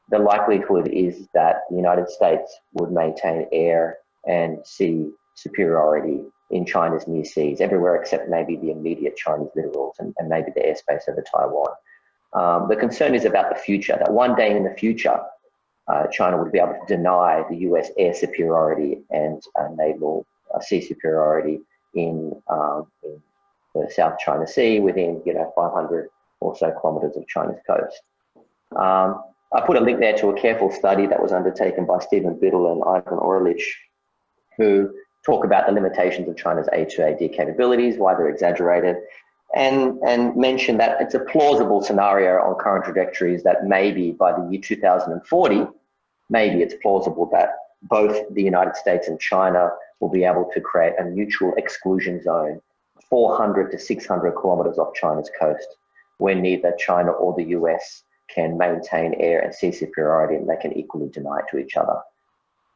the likelihood is that the United States would maintain air and sea superiority in China's near seas, everywhere except maybe the immediate Chinese littorals and maybe the airspace over Taiwan. The concern is about the future, that one day in the future, China would be able to deny the US air superiority and naval sea superiority in the South China Sea within 500 or so kilometers of China's coast. I put a link there to a careful study that was undertaken by Stephen Biddle and Ivan Orlich, who talk about the limitations of China's A2AD capabilities, why they're exaggerated, and mention that it's a plausible scenario on current trajectories that maybe by the year 2040, maybe it's plausible that both the United States and China will be able to create a mutual exclusion zone 400 to 600 kilometers off China's coast, where neither China or the US can maintain air and sea superiority, and they can equally deny it to each other.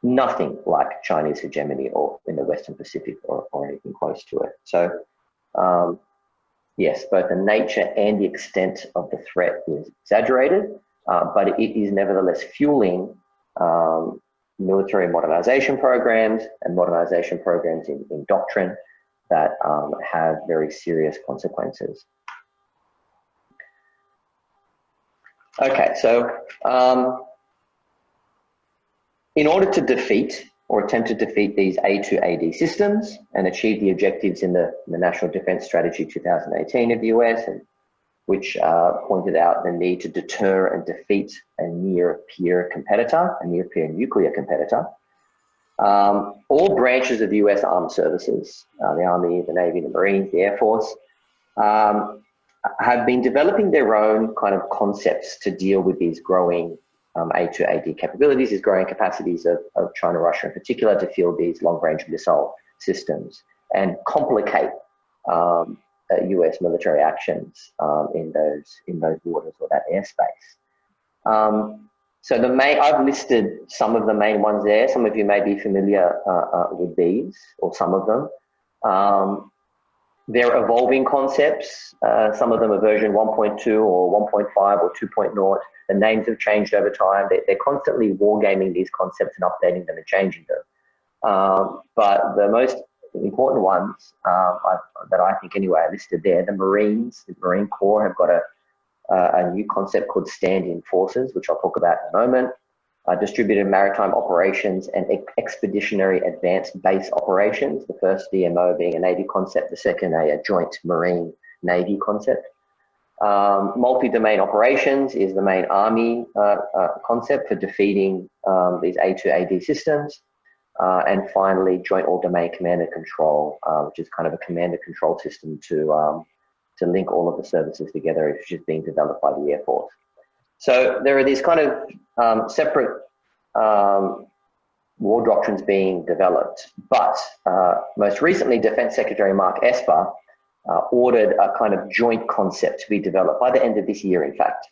Nothing like Chinese hegemony or in the Western Pacific or anything close to it. So yes, both the nature and the extent of the threat is exaggerated, but it is nevertheless fueling military modernization programs and modernization programs in doctrine that have very serious consequences. Okay, so in order to defeat or attempt to defeat these A2AD systems and achieve the objectives in the National Defense Strategy 2018 of the US, and which pointed out the need to deter and defeat a near-peer competitor, a near-peer nuclear competitor, all branches of the US Armed Services, the Army, the Navy, the Marines, the Air Force, have been developing their own kind of concepts to deal with these growing A2AD capabilities, these growing capacities of China, Russia in particular, to field these long-range missile systems and complicate US military actions in those waters or that airspace. So I've listed some of the main ones there. Some of you may be familiar with these, or some of them. They're evolving concepts. Some of them are version 1.2 or 1.5 or 2.0. The names have changed over time. They're constantly wargaming these concepts and updating them and changing them. But the most important ones that I think anyway are listed there, the Marines, the Marine Corps have got a new concept called stand-in forces, which I'll talk about in a moment. Distributed maritime operations and expeditionary advanced base operations. The first DMO being a Navy concept, the second a joint Marine Navy concept. Multi-domain operations is the main Army concept for defeating these A2AD systems. And finally, joint all-domain command and control, which is kind of a command and control system to link all of the services together, which is being developed by the Air Force. So there are these kind of separate war doctrines being developed, but most recently, Defense Secretary Mark Esper ordered a kind of joint concept to be developed by the end of this year, in fact,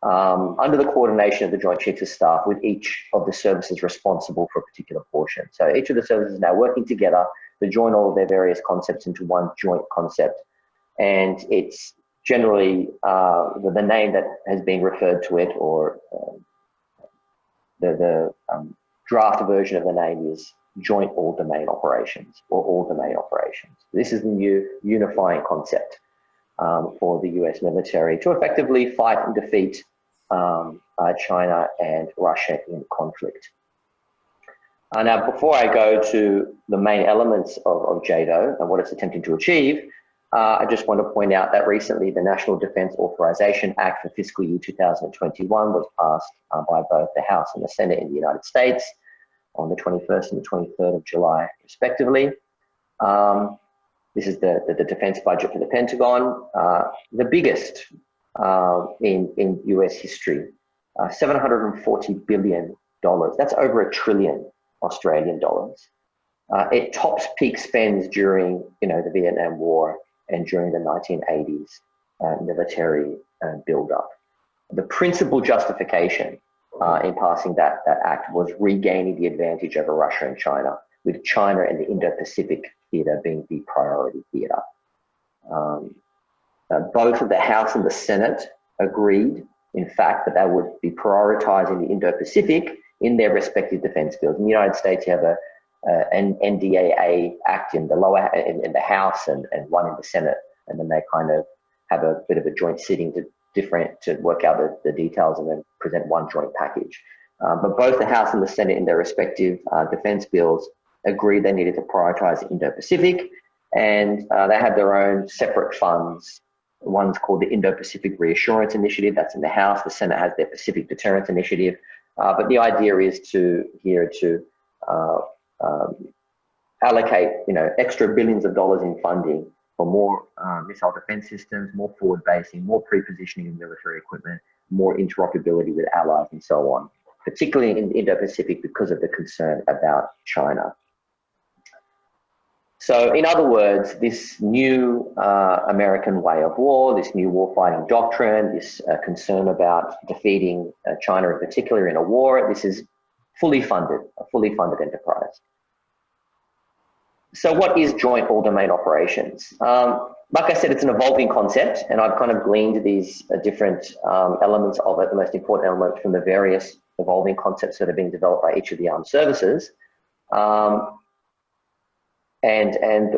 under the coordination of the Joint Chiefs of Staff with each of the services responsible for a particular portion. So each of the services is now working together to join all of their various concepts into one joint concept. And it's generally, the name that has been referred to it, or the draft version of the name, is Joint All-Domain Operations, or All-Domain Operations. This is the new unifying concept for the US military to effectively fight and defeat China and Russia in conflict. Now, before I go to the main elements of JADO and what it's attempting to achieve, I just want to point out that recently the National Defence Authorization Act for fiscal year 2021 was passed by both the House and the Senate in the United States on the 21st and the 23rd of July, respectively. This is the defence budget for the Pentagon, the biggest in US history, $740 billion. That's over $1 trillion Australian dollars. It tops peak spends during, the Vietnam War and during the 1980s military build-up. The principal justification in passing that act was regaining the advantage over Russia and China, with China and the Indo-Pacific theatre being the priority theatre. Both of the House and the Senate agreed, in fact, that they would be prioritising the Indo-Pacific in their respective defence bills. In the United States, you have an NDAA act in the House and one in the Senate, and then they kind of have a bit of a joint sitting to work out the details and then present one joint package. But both the House and the Senate in their respective defence bills agreed they needed to prioritise the Indo-Pacific, and they had their own separate funds. One's called the Indo-Pacific Reassurance Initiative, that's in the House. The Senate has their Pacific Deterrence Initiative. But the idea is to allocate, extra billions of dollars in funding for more missile defense systems, more forward basing, more pre-positioning of military equipment, more interoperability with allies, and so on, particularly in the Indo-Pacific because of the concern about China. So in other words, this new American way of war, this new warfighting doctrine, this concern about defeating China in particular in a war, this is a fully funded enterprise. So what is joint all-domain operations? Like I said, it's an evolving concept, and I've kind of gleaned these different elements of it, the most important elements from the various evolving concepts that are being developed by each of the armed services. And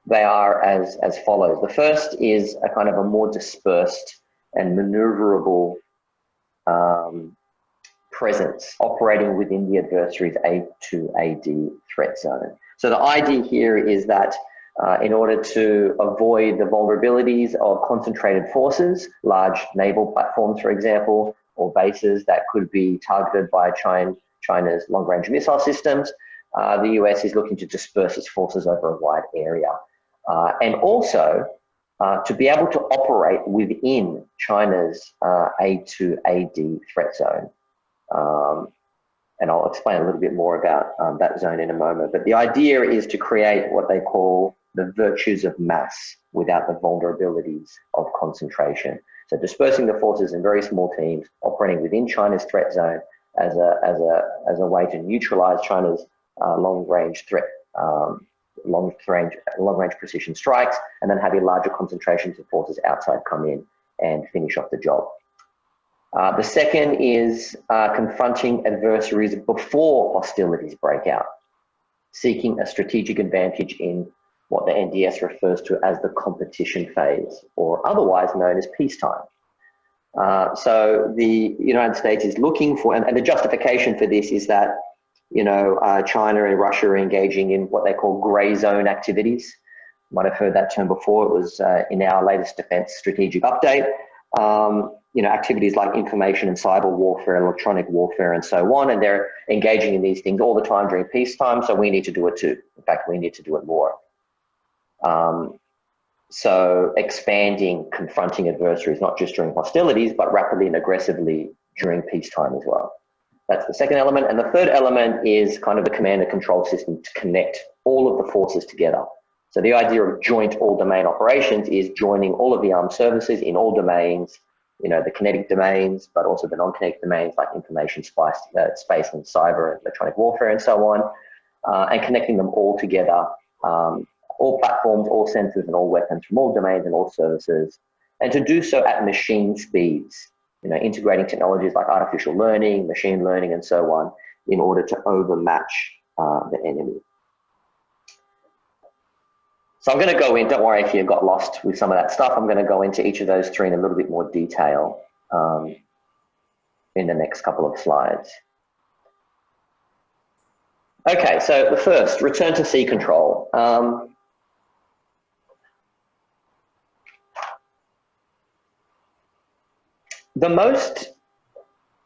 they are as follows. The first is a kind of a more dispersed and maneuverable presence operating within the adversary's A2AD threat zone. So the idea here is that in order to avoid the vulnerabilities of concentrated forces, large naval platforms, for example, or bases that could be targeted by China's long-range missile systems, the US is looking to disperse its forces over a wide area. And also to be able to operate within China's A2AD threat zone. And I'll explain a little bit more about that zone in a moment. But the idea is to create what they call the virtues of mass without the vulnerabilities of concentration. So dispersing the forces in very small teams, operating within China's threat zone as a way to neutralize China's long-range threat, long-range precision strikes, and then having larger concentrations of forces outside come in and finish off the job. The second is confronting adversaries before hostilities break out, seeking a strategic advantage in what the NDS refers to as the competition phase, or otherwise known as peacetime. So the United States is looking for, and the justification for this is that China and Russia are engaging in what they call grey zone activities. You might have heard that term before. It was in our latest defence strategic update. Activities like information and cyber warfare, electronic warfare, and so on. And they're engaging in these things all the time during peacetime, so we need to do it too. In fact, we need to do it more. So expanding, confronting adversaries, not just during hostilities, but rapidly and aggressively during peacetime as well. That's the second element. And the third element is kind of the command and control system to connect all of the forces together. So the idea of joint all-domain operations is joining all of the armed services in all domains, the kinetic domains, but also the non-kinetic domains like information, space and cyber, electronic warfare, and so on, and connecting them all together, all platforms, all sensors, and all weapons from all domains and all services, and to do so at machine speeds, integrating technologies like artificial learning, machine learning, and so on, in order to overmatch the enemy. So I'm going to go in, don't worry if you got lost with some of that stuff, I'm going to go into each of those three in a little bit more detail in the next couple of slides. Okay, so the first, return to sea control. The most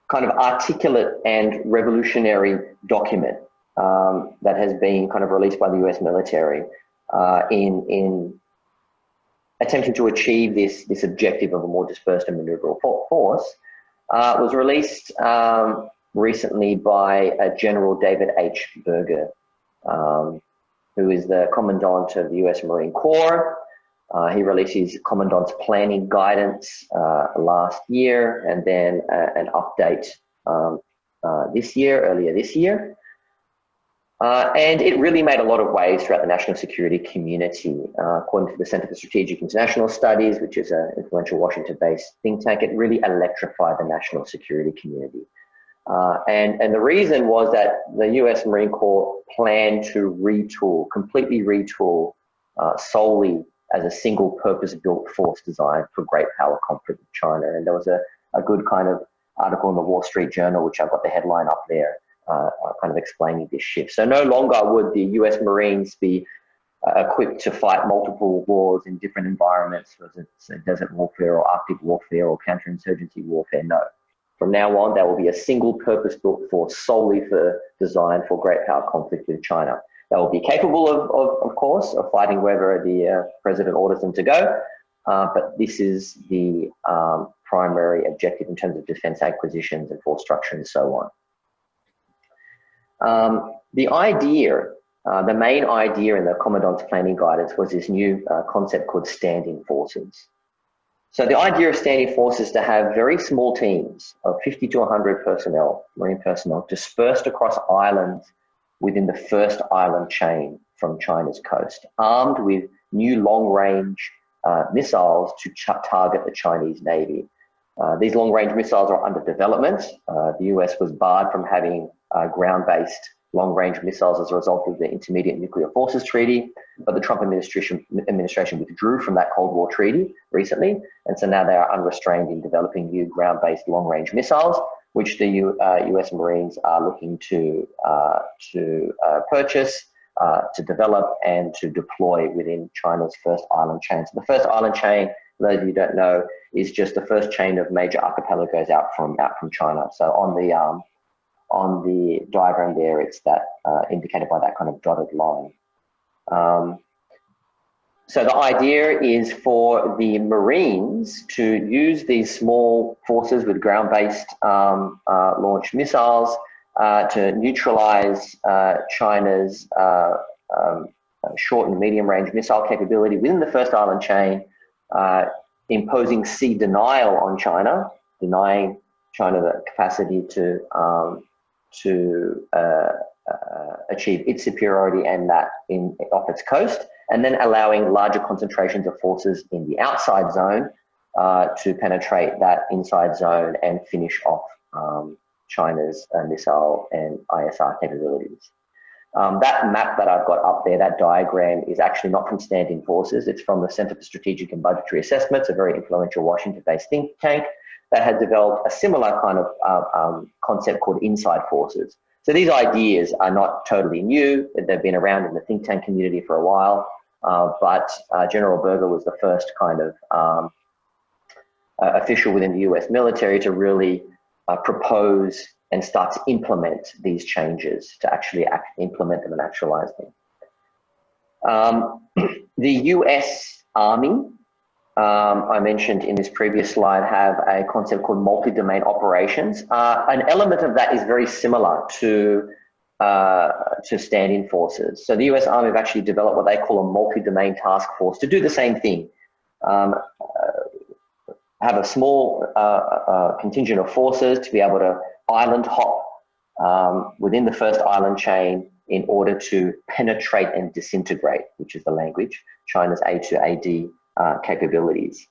kind of articulate and revolutionary document that has been kind of released by the US military in attempting to achieve this objective of a more dispersed and maneuverable force was released recently by General David H. Berger, who is the Commandant of the US Marine Corps. He released his Commandant's Planning Guidance last year, and then an update earlier this year. And it really made a lot of waves throughout the national security community. According to the Center for Strategic International Studies, which is an influential Washington-based think tank, it really electrified the national security community. And the reason was that the US Marine Corps planned to completely retool solely as a single purpose-built force designed for great power conflict with China. And there was a good kind of article in the Wall Street Journal, which I've got the headline up there, kind of explaining this shift. So no longer would the US Marines be equipped to fight multiple wars in different environments, whether it's desert warfare or Arctic warfare or counterinsurgency warfare. No. From now on, there will be a single purpose-built force solely designed for great power conflict with China. They will be capable of course, of fighting wherever the president orders them to go. But this is the primary objective in terms of defense acquisitions and force structure and so on. The main idea in the Commandant's Planning Guidance was this new concept called stand-in forces. So the idea of stand-in forces is to have very small teams of 50 to 100 personnel, Marine personnel, dispersed across islands within the first island chain from China's coast, armed with new long-range missiles to target the Chinese Navy. These long-range missiles are under development. The US was barred from having ground-based long-range missiles as a result of the Intermediate Nuclear Forces Treaty, but the Trump administration withdrew from that Cold War treaty recently, and so now they are unrestrained in developing new ground-based long-range missiles, which the US Marines are looking to purchase, to develop, and to deploy within China's first island chain. So the first island chain, for those of you who don't know, is just the first chain of major archipelagos out from China. So on the diagram there, it's that indicated by that kind of dotted line. So the idea is for the Marines to use these small forces with ground-based launch missiles to neutralize China's short and medium-range missile capability within the first island chain, imposing sea denial on China, denying China the capacity to achieve its superiority and that off its coast, and then allowing larger concentrations of forces in the outside zone to penetrate that inside zone and finish off China's missile and ISR capabilities. That map that I've got up there, that diagram, is actually not from stand-in forces. It's from the Center for Strategic and Budgetary Assessments, a very influential Washington-based think tank that had developed a similar kind of concept called inside forces. So these ideas are not totally new. They've been around in the think tank community for a while, but General Berger was the first kind of official within the US military to really propose and start to implement these changes, to actually implement them and actualize them. The US Army, I mentioned in this previous slide, have a concept called multi-domain operations. An element of that is very similar to stand-in forces. So the US Army have actually developed what they call a multi-domain task force to do the same thing. Have a small contingent of forces to be able to island hop within the first island chain in order to penetrate and disintegrate, which is the language, China's A2AD capabilities.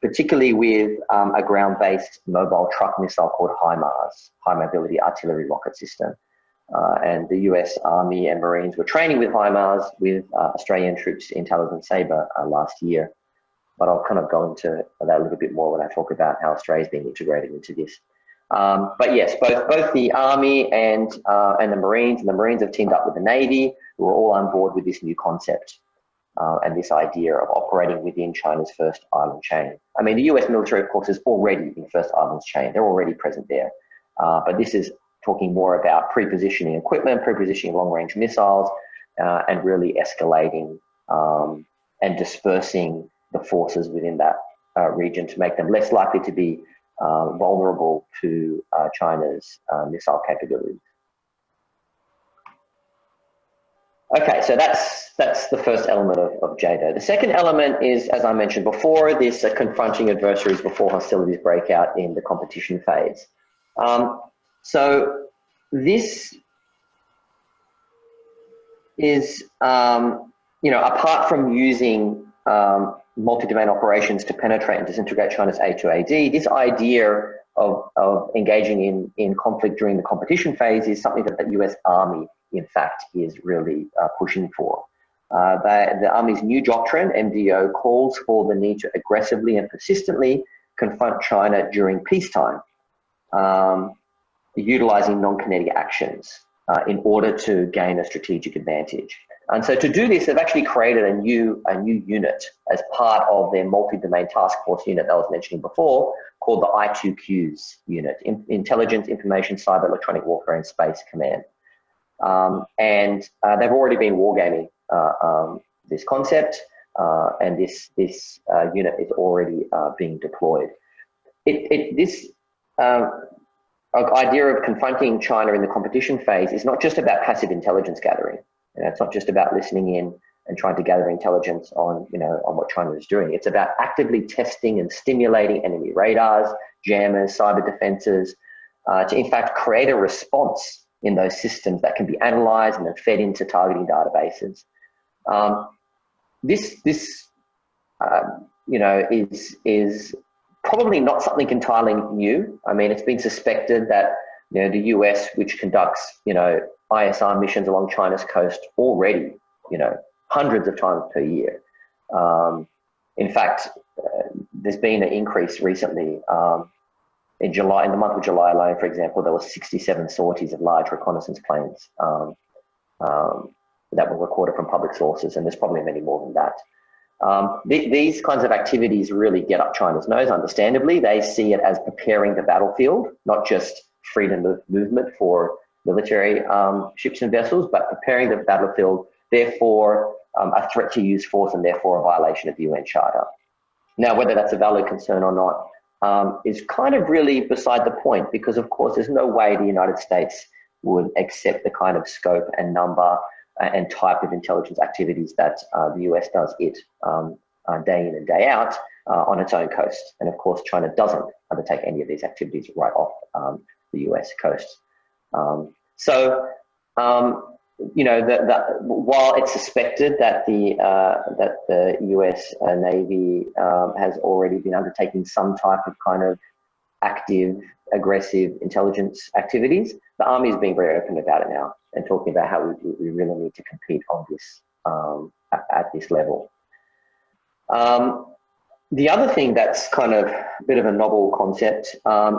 particularly with a ground-based mobile truck missile called HIMARS, High Mobility Artillery Rocket System. And the US Army and Marines were training with HIMARS with Australian troops in Talisman Sabre last year. But I'll kind of go into that a little bit more when I talk about how Australia is being integrated into this. But yes, both the Army and the Marines have teamed up with the Navy, who are all on board with this new concept and this idea of operating within China's first island chain. I mean, the US military, of course, is already in first islands chain. They're already present there. But this is talking more about pre-positioning equipment, pre-positioning long-range missiles, and really escalating and dispersing the forces within that region to make them less likely to be vulnerable to China's missile capabilities. Okay, so that's the first element of JADO. The second element is, as I mentioned before, this confronting adversaries before hostilities break out in the competition phase. So this is, apart from using multi-domain operations to penetrate and disintegrate China's A2AD, this idea of engaging in conflict during the competition phase is something that the US Army, in fact, is really pushing for. The Army's new doctrine, MDO, calls for the need to aggressively and persistently confront China during peacetime, utilizing non-kinetic actions in order to gain a strategic advantage. And so to do this, they've actually created a new unit as part of their multi-domain task force unit that I was mentioning before, called the I2Qs unit, Intelligence, Information, Cyber, Electronic Warfare and Space Command. And they've already been wargaming this concept, and this unit is already being deployed. This idea of confronting China in the competition phase is not just about passive intelligence gathering. It's not just about listening in and trying to gather intelligence on what China is doing. It's about actively testing and stimulating enemy radars, jammers, cyber defenses, to in fact create a response in those systems that can be analyzed and then fed into targeting databases. This is probably not something entirely new. I mean, it's been suspected that the US, which conducts ISR missions along China's coast already, hundreds of times per year. In fact, there's been an increase recently. In the month of July alone, for example, there were 67 sorties of large reconnaissance planes that were recorded from public sources, and there's probably many more than that. These kinds of activities really get up China's nose, understandably. They see it as preparing the battlefield, not just freedom of movement for military ships and vessels, but preparing the battlefield, therefore a threat to use force and therefore a violation of the UN Charter. Now, whether that's a valid concern or not is kind of really beside the point, because of course there's no way the United States would accept the kind of scope and number and type of intelligence activities that the US does day in and day out on its own coast. And of course, China doesn't undertake any of these activities right off the US coast. While it's suspected that the US Navy has already been undertaking some type of kind of active, aggressive intelligence activities, the Army is being very open about it now and talking about how we really need to compete on this at this level. The other thing that's kind of a bit of a novel concept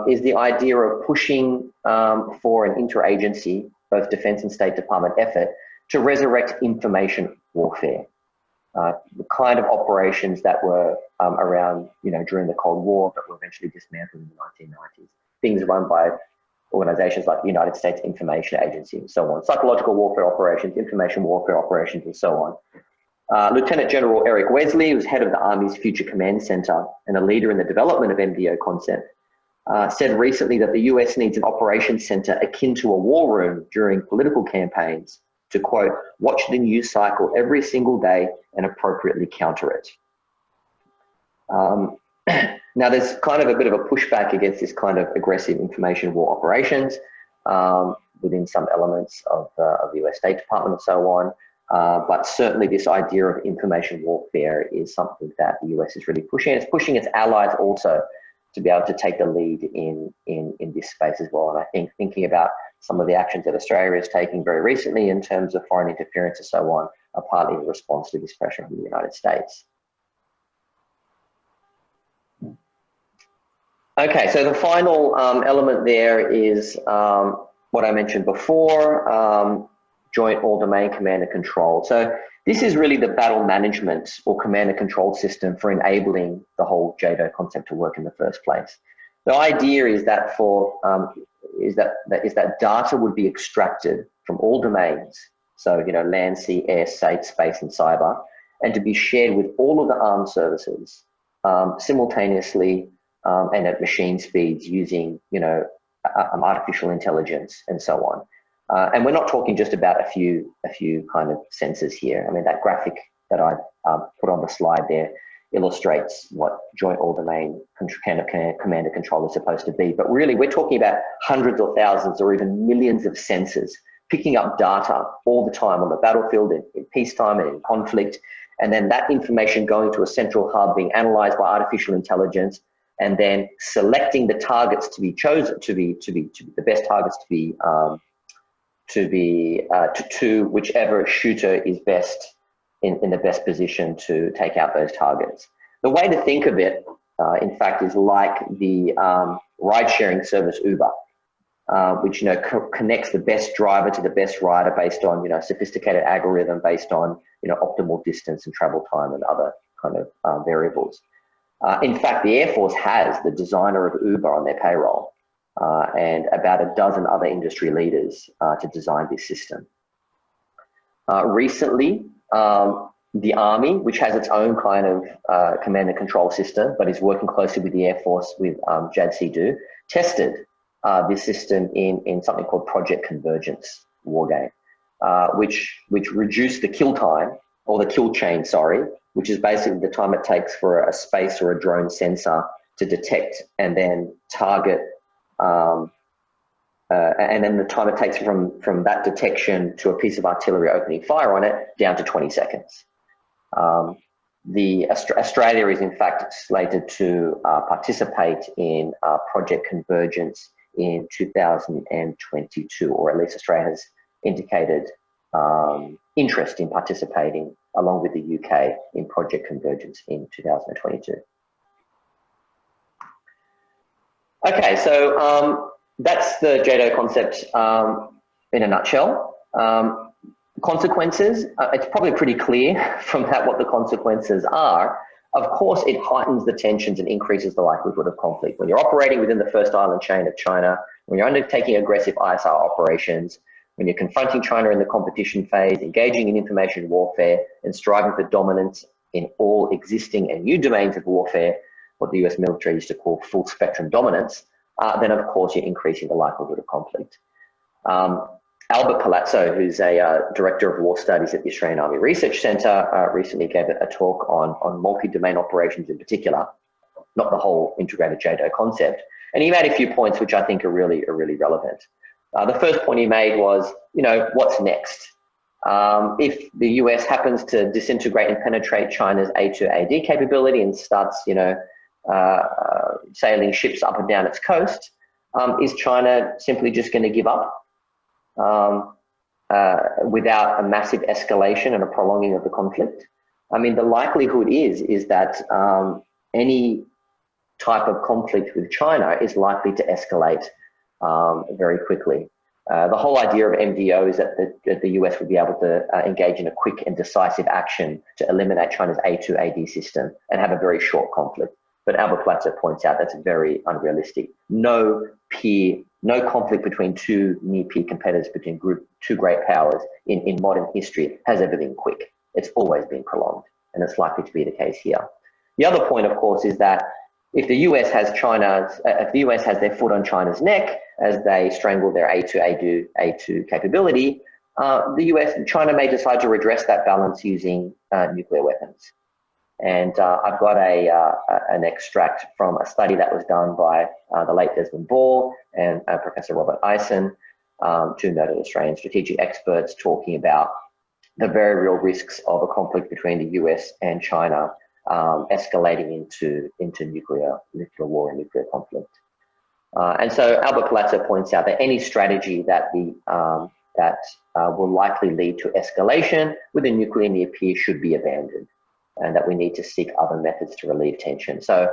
is the idea of pushing for an interagency, both Defence and State Department effort, to resurrect information warfare. The kind of operations that were around, during the Cold War, but were eventually dismantled in the 1990s. Things run by organizations like the United States Information Agency and so on. Psychological warfare operations, information warfare operations, and so on. Lieutenant General Eric Wesley, who's head of the Army's Future Command Center and a leader in the development of MDO concept, said recently that the US needs an operations center akin to a war room during political campaigns to, quote, watch the news cycle every single day and appropriately counter it. Now, there's kind of a bit of a pushback against this kind of aggressive information war operations within some elements of the US State Department and so on. But certainly this idea of information warfare is something that the US is really pushing. It's pushing its allies also to be able to take the lead in this space as well. And I think thinking about some of the actions that Australia is taking very recently in terms of foreign interference and so on are partly in response to this pressure from the United States. Okay, so the final element there is what I mentioned before, joint all-domain command and control. So this is really the battle management or command and control system for enabling the whole JADO concept to work in the first place. The idea is that that data would be extracted from all domains, so land, sea, air, space, and cyber, and to be shared with all of the armed services simultaneously and at machine speeds using artificial intelligence and so on. And we're not talking just about a few kind of sensors here. I mean, that graphic that I put on the slide there illustrates what joint all-domain command and control is supposed to be. But really, we're talking about hundreds or thousands or even millions of sensors picking up data all the time on the battlefield, in peacetime and in conflict, and then that information going to a central hub, being analysed by artificial intelligence, and then selecting the targets to be chosen, to be the best targets to whichever shooter is best in the best position to take out those targets. The way to think of it, in fact, is like the ride-sharing service Uber, which connects the best driver to the best rider based on sophisticated algorithm based on optimal distance and travel time and other kind of variables. In fact, the Air Force has the designer of Uber on their payroll. And about a dozen other industry leaders to design this system. Recently, the Army, which has its own kind of command and control system, but is working closely with the Air Force with JADC2, tested this system in something called Project Convergence wargame, which reduced the kill time, or the kill chain, sorry, which is basically the time it takes for a space or a drone sensor to detect and then target and then the time it takes from that detection to a piece of artillery opening fire on it down to 20 seconds. Australia is in fact slated to participate in Project Convergence in 2022, or at least Australia has indicated interest in participating along with the UK in Project Convergence in 2022. Okay, so that's the JADO concept in a nutshell. Consequences, it's probably pretty clear from that what the consequences are. Of course, it heightens the tensions and increases the likelihood of conflict. When you're operating within the first island chain of China, when you're undertaking aggressive ISR operations, when you're confronting China in the competition phase, engaging in information warfare and striving for dominance in all existing and new domains of warfare, what the US military used to call full spectrum dominance, then of course you're increasing the likelihood of conflict. Albert Palazzo, who's a director of war studies at the Australian Army Research Centre, recently gave a talk on multi-domain operations in particular, not the whole integrated JADO concept. And he made a few points which I think are really relevant. The first point he made was, what's next? If the US happens to disintegrate and penetrate China's A2AD capability and starts, sailing ships up and down its coast, is China simply just going to give up without a massive escalation and a prolonging of the conflict? I mean, the likelihood is that any type of conflict with China is likely to escalate very quickly. The whole idea of MDO is that the US would be able to engage in a quick and decisive action to eliminate China's A2AD system and have a very short conflict. But Albert Palazzo points out that's very unrealistic. No conflict between two near-peer competitors, between two great powers in modern history has ever been quick. It's always been prolonged, and it's likely to be the case here. The other point, of course, is that if the US has their foot on China's neck as they strangle their A2 capability, China may decide to redress that balance using nuclear weapons. And I've got an extract from a study that was done by the late Desmond Ball and Professor Robert Eisen, two noted Australian strategic experts, talking about the very real risks of a conflict between the US and China escalating into nuclear war and nuclear conflict. And so Albert Palazzo points out that any strategy that will likely lead to escalation with a nuclear near peer should be abandoned, and that we need to seek other methods to relieve tension. So,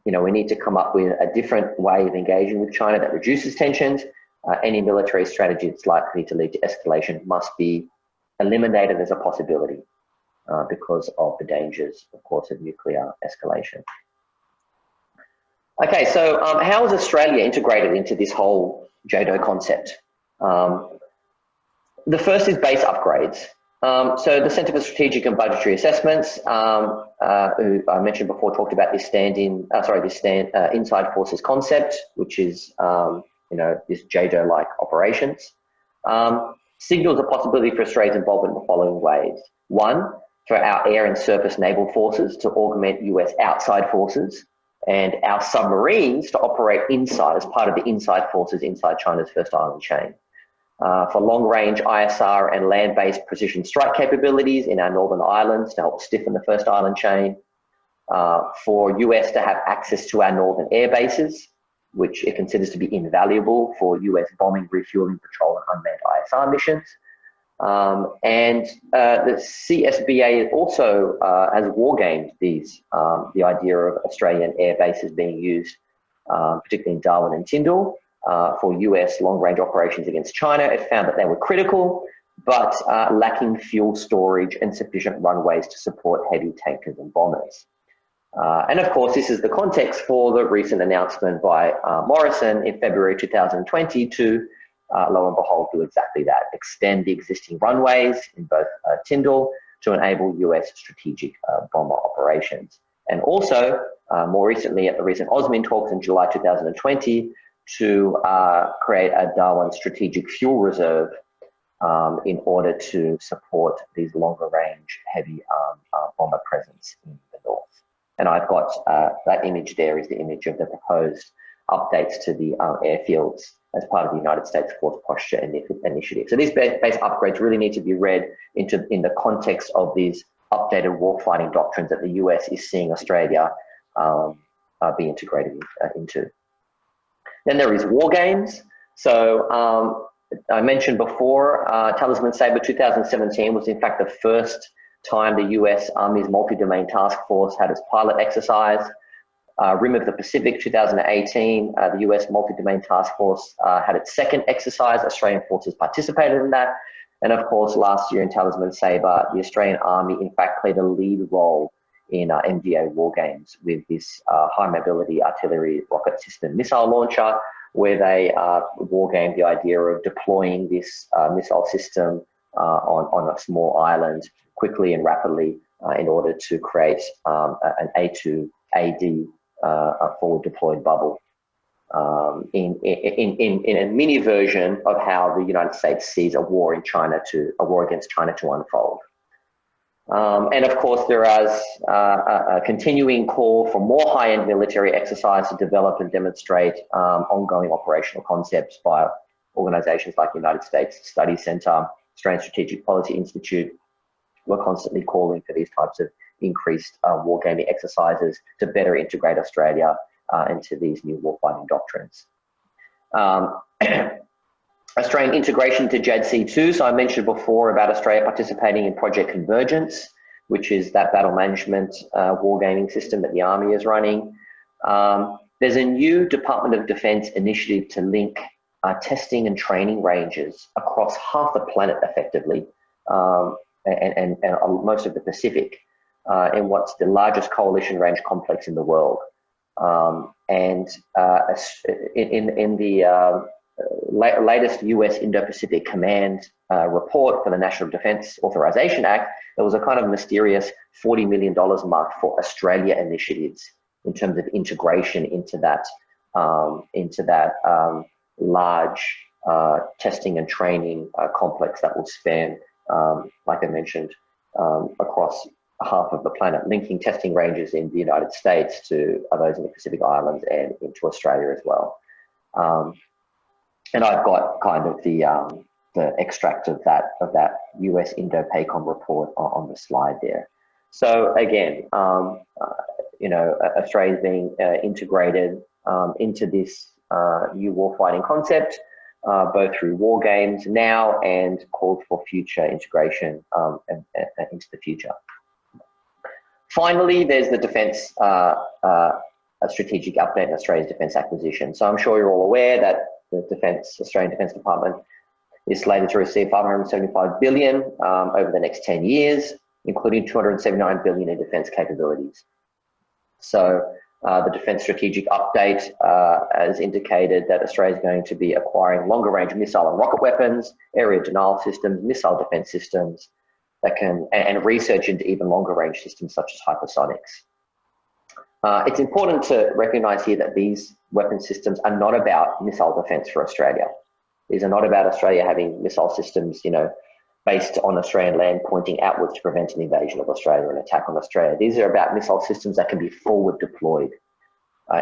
we need to come up with a different way of engaging with China that reduces tensions. Any military strategy that's likely to lead to escalation must be eliminated as a possibility because of the dangers, of course, of nuclear escalation. Okay, so how is Australia integrated into this whole JADO concept? The first is base upgrades. So the Centre for Strategic and Budgetary Assessments, who I mentioned before, talked about this inside forces concept, which is this JADO-like operations. Signals a possibility for Australia's involvement in the following ways. One, for our air and surface naval forces to augment US outside forces, and our submarines to operate inside as part of the inside forces inside China's First Island chain. For long-range ISR and land-based precision strike capabilities in our northern islands to help stiffen the First Island chain. For US to have access to our northern air bases, which it considers to be invaluable for US bombing, refueling, patrol, and unmanned ISR missions. And the CSBA also has wargamed the idea of Australian air bases being used, particularly in Darwin and Tyndall, for US long-range operations against China. It found that they were critical, but lacking fuel storage and sufficient runways to support heavy tankers and bombers. And of course, this is the context for the recent announcement by Morrison in February 2020 to, lo and behold, do exactly that, extend the existing runways in both Tyndall to enable US strategic bomber operations. And also, more recently at the recent OSMIN talks in July 2020, to create a Darwin strategic fuel reserve in order to support these longer range heavy bomber presence in the north. And I've got that image there is the image of the proposed updates to the airfields as part of the United States Force Posture Initiative. So these base upgrades really need to be read in the context of these updated warfighting doctrines that the US is seeing Australia be integrated into. Then there is war games. So I mentioned before, Talisman Sabre 2017 was in fact the first time the US Army's multi-domain task force had its pilot exercise. Rim of the Pacific 2018, the US multi-domain task force had its second exercise. Australian forces participated in that. And of course, last year in Talisman Sabre, the Australian Army in fact played a lead role in MDA war games with this high mobility artillery rocket system missile launcher, where they war gamed the idea of deploying this missile system on a small island quickly and rapidly in order to create an A2AD forward deployed bubble in a mini version of how the United States sees a war against China to unfold. And of course, there is a continuing call for more high-end military exercise to develop and demonstrate ongoing operational concepts by organizations like the United States Study Center, Australian Strategic Policy Institute. We're constantly calling for these types of increased wargaming exercises to better integrate Australia into these new warfighting doctrines. Australian integration to JADC2. So I mentioned before about Australia participating in Project Convergence, which is that battle management wargaming system that the Army is running. There's a new Department of Defence initiative to link testing and training ranges across half the planet effectively, and most of the Pacific, in what's the largest coalition range complex in the world. In the latest US Indo-Pacific Command report for the National Defence Authorisation Act, there was a kind of mysterious $40 million marked for Australia initiatives in terms of integration into that large testing and training complex that will span, like I mentioned, across half of the planet, linking testing ranges in the United States to those in the Pacific Islands and into Australia as well. And I've got kind of the the extract of that US Indo-PACOM report on the slide there. So again, Australia is being integrated into this new warfighting concept, both through war games now and called for future integration and into the future. Finally, there's the defence strategic update in Australia's defence acquisition. So I'm sure you're all aware that the Australian Defence Department is slated to receive $575 billion over the next 10 years, including $279 billion in defence capabilities. So the Defence Strategic Update has indicated that Australia is going to be acquiring longer range missile and rocket weapons, area denial systems, missile defence systems that can, and research into even longer range systems such as hypersonics. It's important to recognise here that these weapon systems are not about missile defence for Australia. These are not about Australia having missile systems, based on Australian land pointing outwards to prevent an invasion of Australia, an attack on Australia. These are about missile systems that can be forward deployed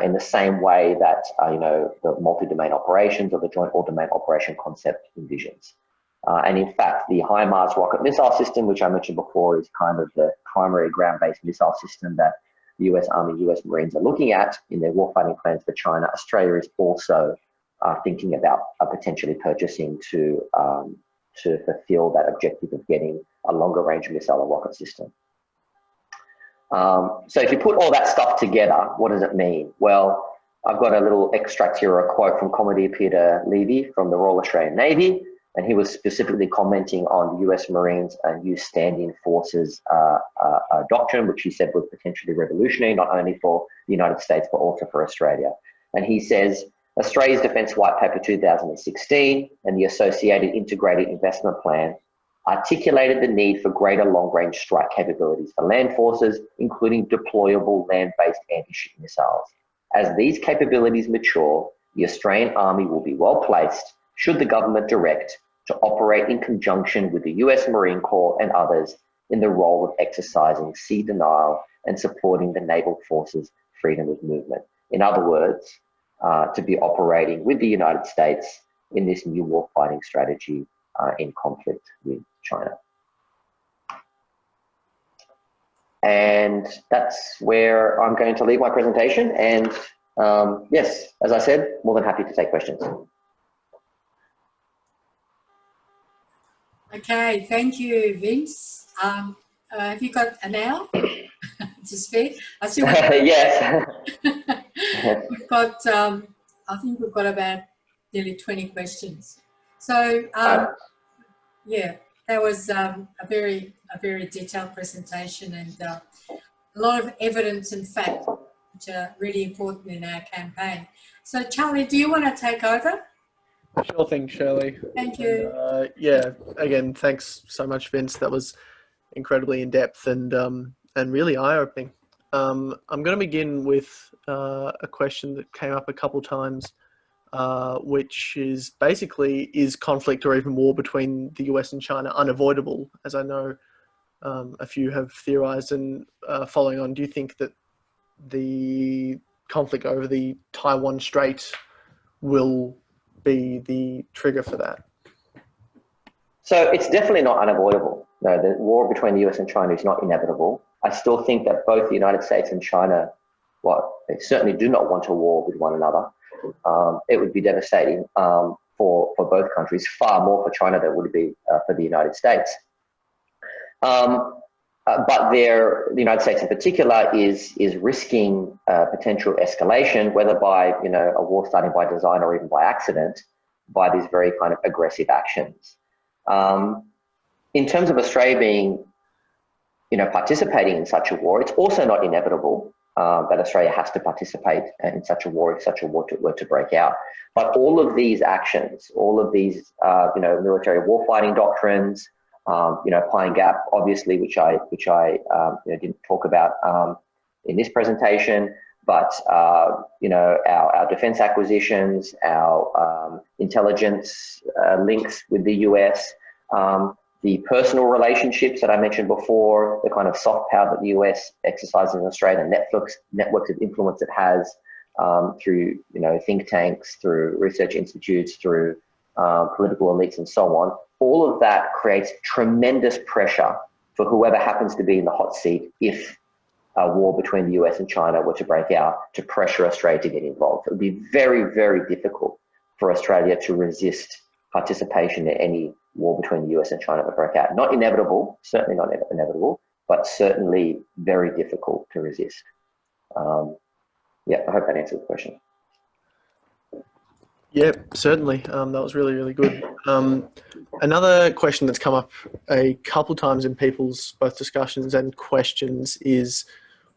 in the same way that, the multi-domain operations or the joint all-domain operation concept envisions. And in fact, the HIMARS rocket missile system, which I mentioned before, is kind of the primary ground-based missile system that the US Army, US Marines are looking at in their warfighting plans for China. Australia is also thinking about potentially purchasing to fulfill that objective of getting a longer range missile and rocket system. So if you put all that stuff together, what does it mean? Well, I've got a little extract here, a quote from Commodore Peter Levy from the Royal Australian Navy, and he was specifically commenting on the US Marines and new stand-in forces doctrine, which he said was potentially revolutionary, not only for the United States, but also for Australia. And he says, Australia's Defence White Paper 2016 and the associated integrated investment plan articulated the need for greater long-range strike capabilities for land forces, including deployable land-based anti-ship missiles. As these capabilities mature, the Australian Army will be well placed, should the government direct, to operate in conjunction with the US Marine Corps and others in the role of exercising sea denial and supporting the naval forces' freedom of movement. In other words, to be operating with the United States in this new warfighting strategy in conflict with China. And that's where I'm going to leave my presentation. And yes, as I said, more than happy to take questions. Okay, thank you, Vince. Have you got an hour to spare? I still yes. We've got, I think we've got about nearly 20 questions. So, yeah, that was a very detailed presentation and a lot of evidence and fact, which are really important in our campaign. So, Charlie, do you want to take over? Sure thing, Shirley. Thank you. And, yeah, again, thanks so much, Vince. That was incredibly in-depth and really eye-opening. I'm going to begin with a question that came up a couple times, which is basically, is conflict or even war between the US and China unavoidable? As I know a few have theorized, and following on, do you think that the conflict over the Taiwan Strait will be the trigger for that? So it's definitely not unavoidable. No, the war between the US and China is not inevitable. I still think that both the United States and China, well, they certainly do not want a war with one another. It would be devastating for both countries, far more for China than it would be for the United States. But the United States in particular is risking potential escalation, whether by a war starting by design or even by accident, by these very kind of aggressive actions. In terms of Australia being, participating in such a war, it's also not inevitable that Australia has to participate in such a war if such a war were to break out. But all of these actions, all of these, military warfighting doctrines, Pine Gap, obviously, which I didn't talk about in this presentation, but our defence acquisitions, our intelligence links with the US, the personal relationships that I mentioned before, the kind of soft power that the US exercises in Australia, the networks of influence it has through think tanks, through research institutes, through political elites and so on. all of that creates tremendous pressure for whoever happens to be in the hot seat if a war between the US and China were to break out, to pressure Australia to get involved. It would be very, very difficult for Australia to resist participation in any war between the US and China that broke out. Not inevitable, certainly not inevitable, but certainly very difficult to resist. Yeah, I hope that answers the question. Yeah, certainly. That was really, really good. Another question that's come up a couple times in people's both discussions and questions is,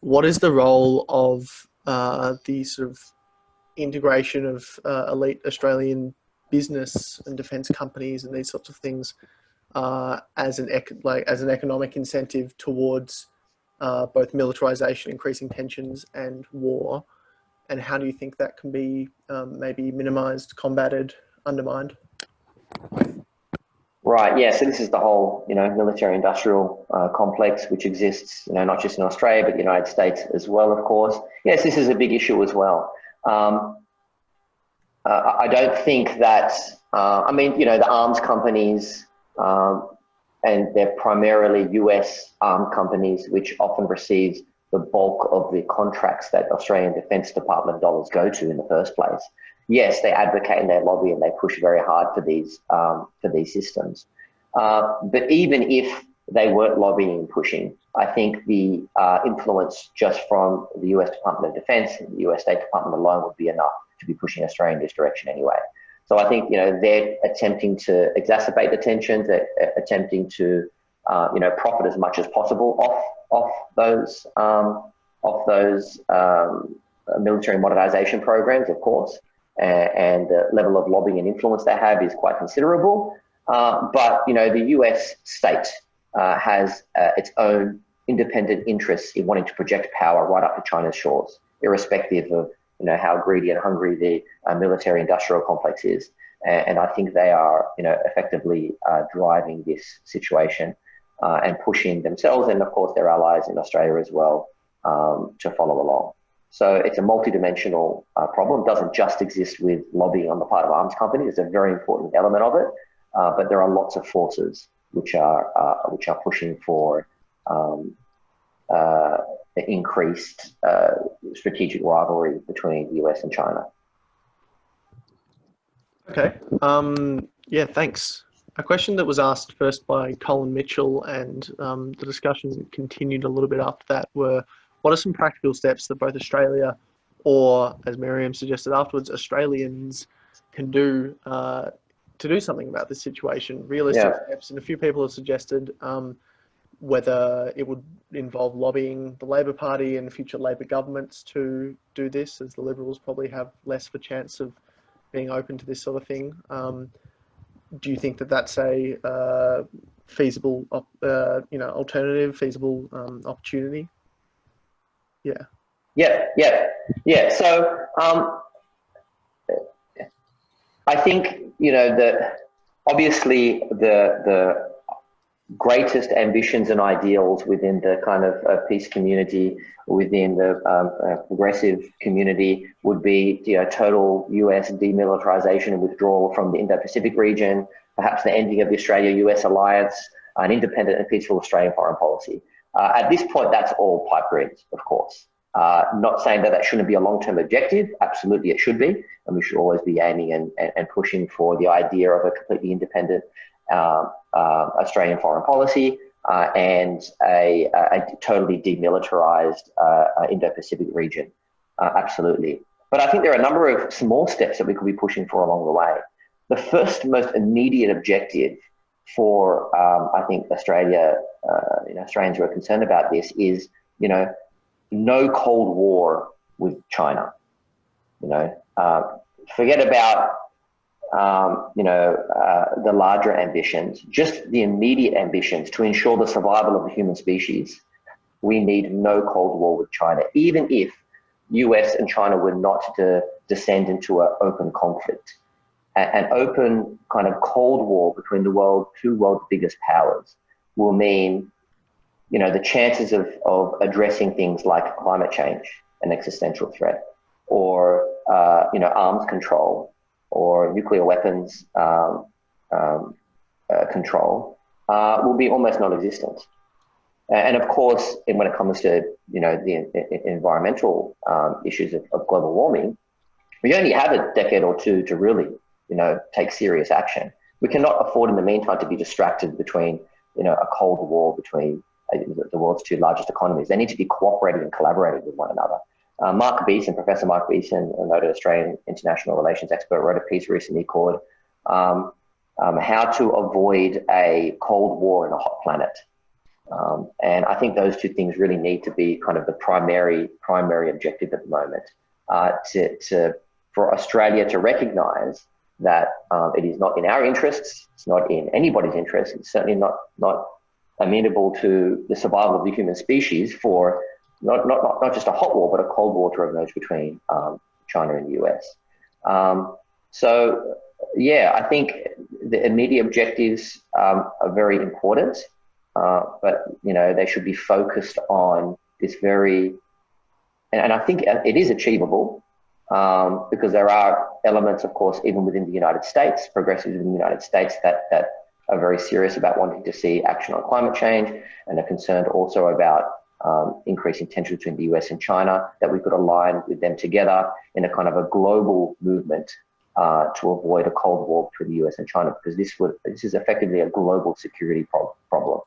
what is the role of the sort of integration of elite Australian business and defence companies and these sorts of things as an economic incentive towards both militarisation, increasing tensions, and war? And how do you think that can be maybe minimised, combated, undermined? Right, yeah, so this is the whole, military-industrial complex which exists, not just in Australia, but the United States as well, of course. Yes, this is a big issue as well. I don't think that, the arms companies, and they're primarily US armed companies, which often receives the bulk of the contracts that Australian Defence Department dollars go to in the first place. Yes, they advocate and they lobby and they push very hard for these systems. But even if they weren't lobbying and pushing, I think the influence just from the US Department of Defence and the US State Department alone would be enough to be pushing Australia in this direction anyway. So I think, they're attempting to exacerbate the tensions, they're attempting to, profit as much as possible off those military modernisation programs, of course, and the level of lobbying and influence they have is quite considerable. But the US state has its own independent interests in wanting to project power right up to China's shores, irrespective of how greedy and hungry the military-industrial complex is. And I think they are effectively driving this situation and pushing themselves and, of course, their allies in Australia as well to follow along. So it's a multidimensional problem. It doesn't just exist with lobbying on the part of arms companies. It's a very important element of it, but there are lots of forces which are pushing for increased strategic rivalry between the US and China. Okay. Yeah, thanks. A question that was asked first by Colin Mitchell and the discussion continued a little bit after that were, what are some practical steps that both Australia or, as Miriam suggested afterwards, Australians can do to do something about this situation? Realistic steps. And a few people have suggested whether it would involve lobbying the Labor Party and future Labor governments to do this, as the Liberals probably have less of a chance of being open to this sort of thing. Do you think that that's a feasible, alternative, feasible opportunity? Yeah. So I think that obviously the greatest ambitions and ideals within the kind of peace community, within the progressive community, would be total US demilitarization and withdrawal from the Indo-Pacific region, perhaps the ending of the Australia-US alliance, an independent and peaceful Australian foreign policy. At this point, that's all pipe dreams, of course. Not saying that shouldn't be a long-term objective. Absolutely, it should be, and we should always be aiming and pushing for the idea of a completely independent Australian foreign policy and a totally demilitarized Indo-Pacific region. Absolutely. But I think there are a number of small steps that we could be pushing for along the way. The first most immediate objective for, I think, Australia, Australians who are concerned about this is, no Cold War with China. Forget about the larger ambitions, just the immediate ambitions to ensure the survival of the human species. We need no Cold War with China, even if US and China were not to descend into an open conflict. An open kind of Cold War between the two world's biggest powers will mean, the chances of addressing things like climate change, an existential threat, or, arms control, or nuclear weapons control will be almost non-existent. And of course, when it comes to the environmental issues of global warming, we only have a decade or two to really take serious action. We cannot afford in the meantime to be distracted between a cold war between the world's two largest economies. They need to be cooperating and collaborating with one another. Professor Mark Beeson, a noted Australian international relations expert, wrote a piece recently called How to Avoid a Cold War in a Hot Planet. And I think those two things really need to be kind of the primary objective at the moment, for Australia to recognise that it is not in our interests, it's not in anybody's interest, it's certainly not amenable to the survival of the human species for not just a hot war, but a cold war to emerge between China and the US. So yeah, I think the immediate objectives are very important, but they should be focused on this and I think it is achievable, because there are elements, of course, even within the United States, progressives in the United States that are very serious about wanting to see action on climate change and are concerned also about increasing tension between the US and China, that we could align with them together in a kind of a global movement to avoid a cold war between the US and China, because this is effectively a global security problem.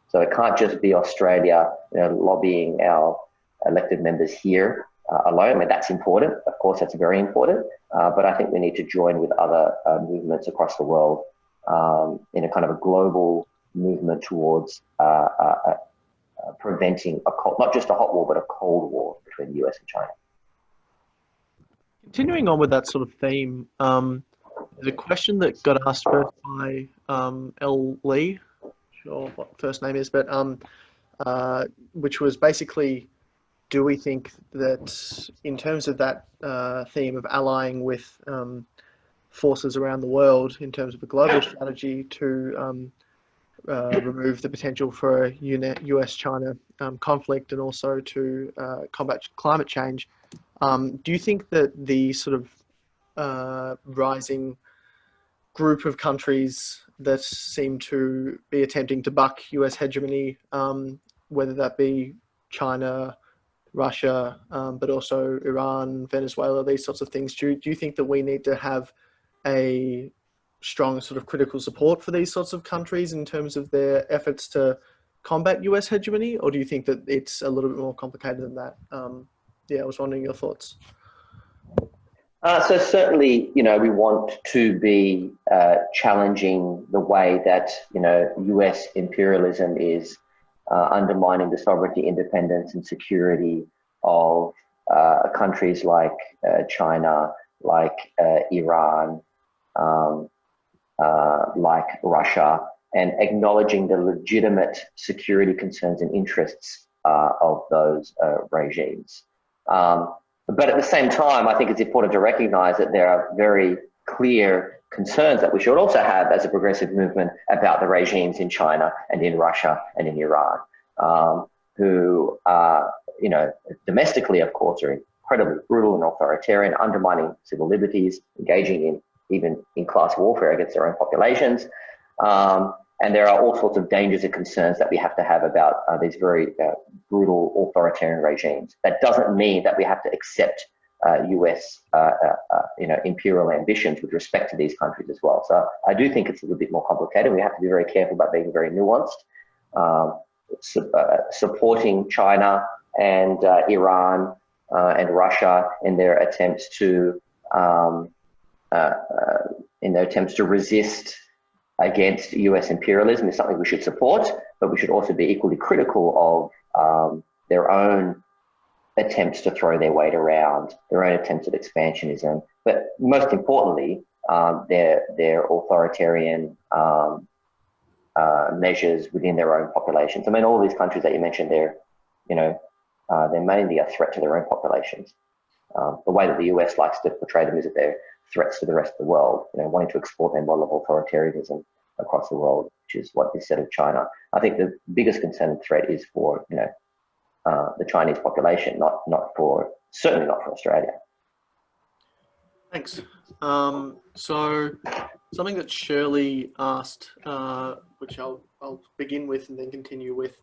So it can't just be Australia lobbying our elected members here alone. I mean, that's important. Of course, that's very important. But I think we need to join with other movements across the world in a kind of a global movement towards preventing not just a hot war, but a cold war between the US and China. Continuing on with that sort of theme, there's a question that got asked first by L. Lee, not sure what first name is, but which was basically, do we think that in terms of that theme of allying with forces around the world in terms of a global strategy to remove the potential for a US-China conflict and also to combat climate change, do you think that the sort of rising group of countries that seem to be attempting to buck US hegemony, whether that be China, Russia, but also Iran, Venezuela, these sorts of things, do you think that we need to have a strong sort of critical support for these sorts of countries in terms of their efforts to combat US hegemony, or do you think that it's a little bit more complicated than that? Yeah, I was wondering your thoughts. So certainly, we want to be challenging the way that, US imperialism is undermining the sovereignty, independence and security of countries like China, like Iran, like Russia, and acknowledging the legitimate security concerns and interests of those regimes. But at the same time, I think it's important to recognize that there are very clear concerns that we should also have as a progressive movement about the regimes in China and in Russia and in Iran, who domestically, of course, are incredibly brutal and authoritarian, undermining civil liberties, engaging even in class warfare against their own populations. And there are all sorts of dangers and concerns that we have to have about these very brutal authoritarian regimes. That doesn't mean that we have to accept US imperial ambitions with respect to these countries as well. So I do think it's a little bit more complicated. We have to be very careful about being very nuanced. Supporting China and Iran and Russia in their attempts to resist against US imperialism is something we should support, but we should also be equally critical of their own attempts to throw their weight around, their own attempts at expansionism, but most importantly, their authoritarian measures within their own populations. I mean, all these countries that you mentioned, they're mainly a threat to their own populations. The way that the US likes to portray them is that they're threats to the rest of the world, wanting to export their model of authoritarianism across the world, which is what is said of China. I think the biggest concern and threat is for, the Chinese population, certainly not for Australia. Thanks. So Something that Shirley asked, which I'll begin with and then continue with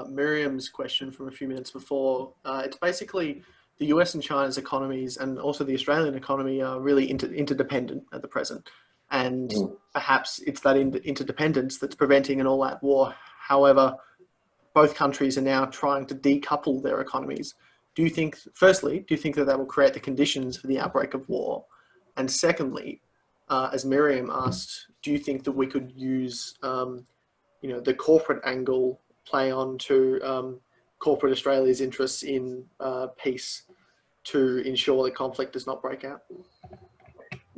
Miriam's question from a few minutes before. It's basically the US and China's economies and also the Australian economy are really interdependent at the present. And perhaps it's that interdependence that's preventing an all-out war. However, both countries are now trying to decouple their economies. Do you think, firstly, do you think that will create the conditions for the outbreak of war? And secondly, as Miriam asked, do you think that we could use, the corporate angle play on to corporate Australia's interests in peace to ensure that conflict does not break out?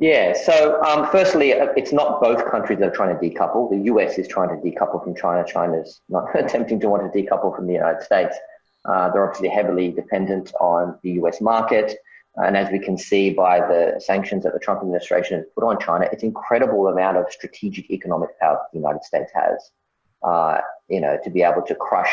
Yeah, so firstly, it's not both countries that are trying to decouple. The US is trying to decouple from China. China's not attempting to want to decouple from the United States. They're obviously heavily dependent on the US market. And as we can see by the sanctions that the Trump administration has put on China, it's an incredible amount of strategic economic power that the United States has, to be able to crush,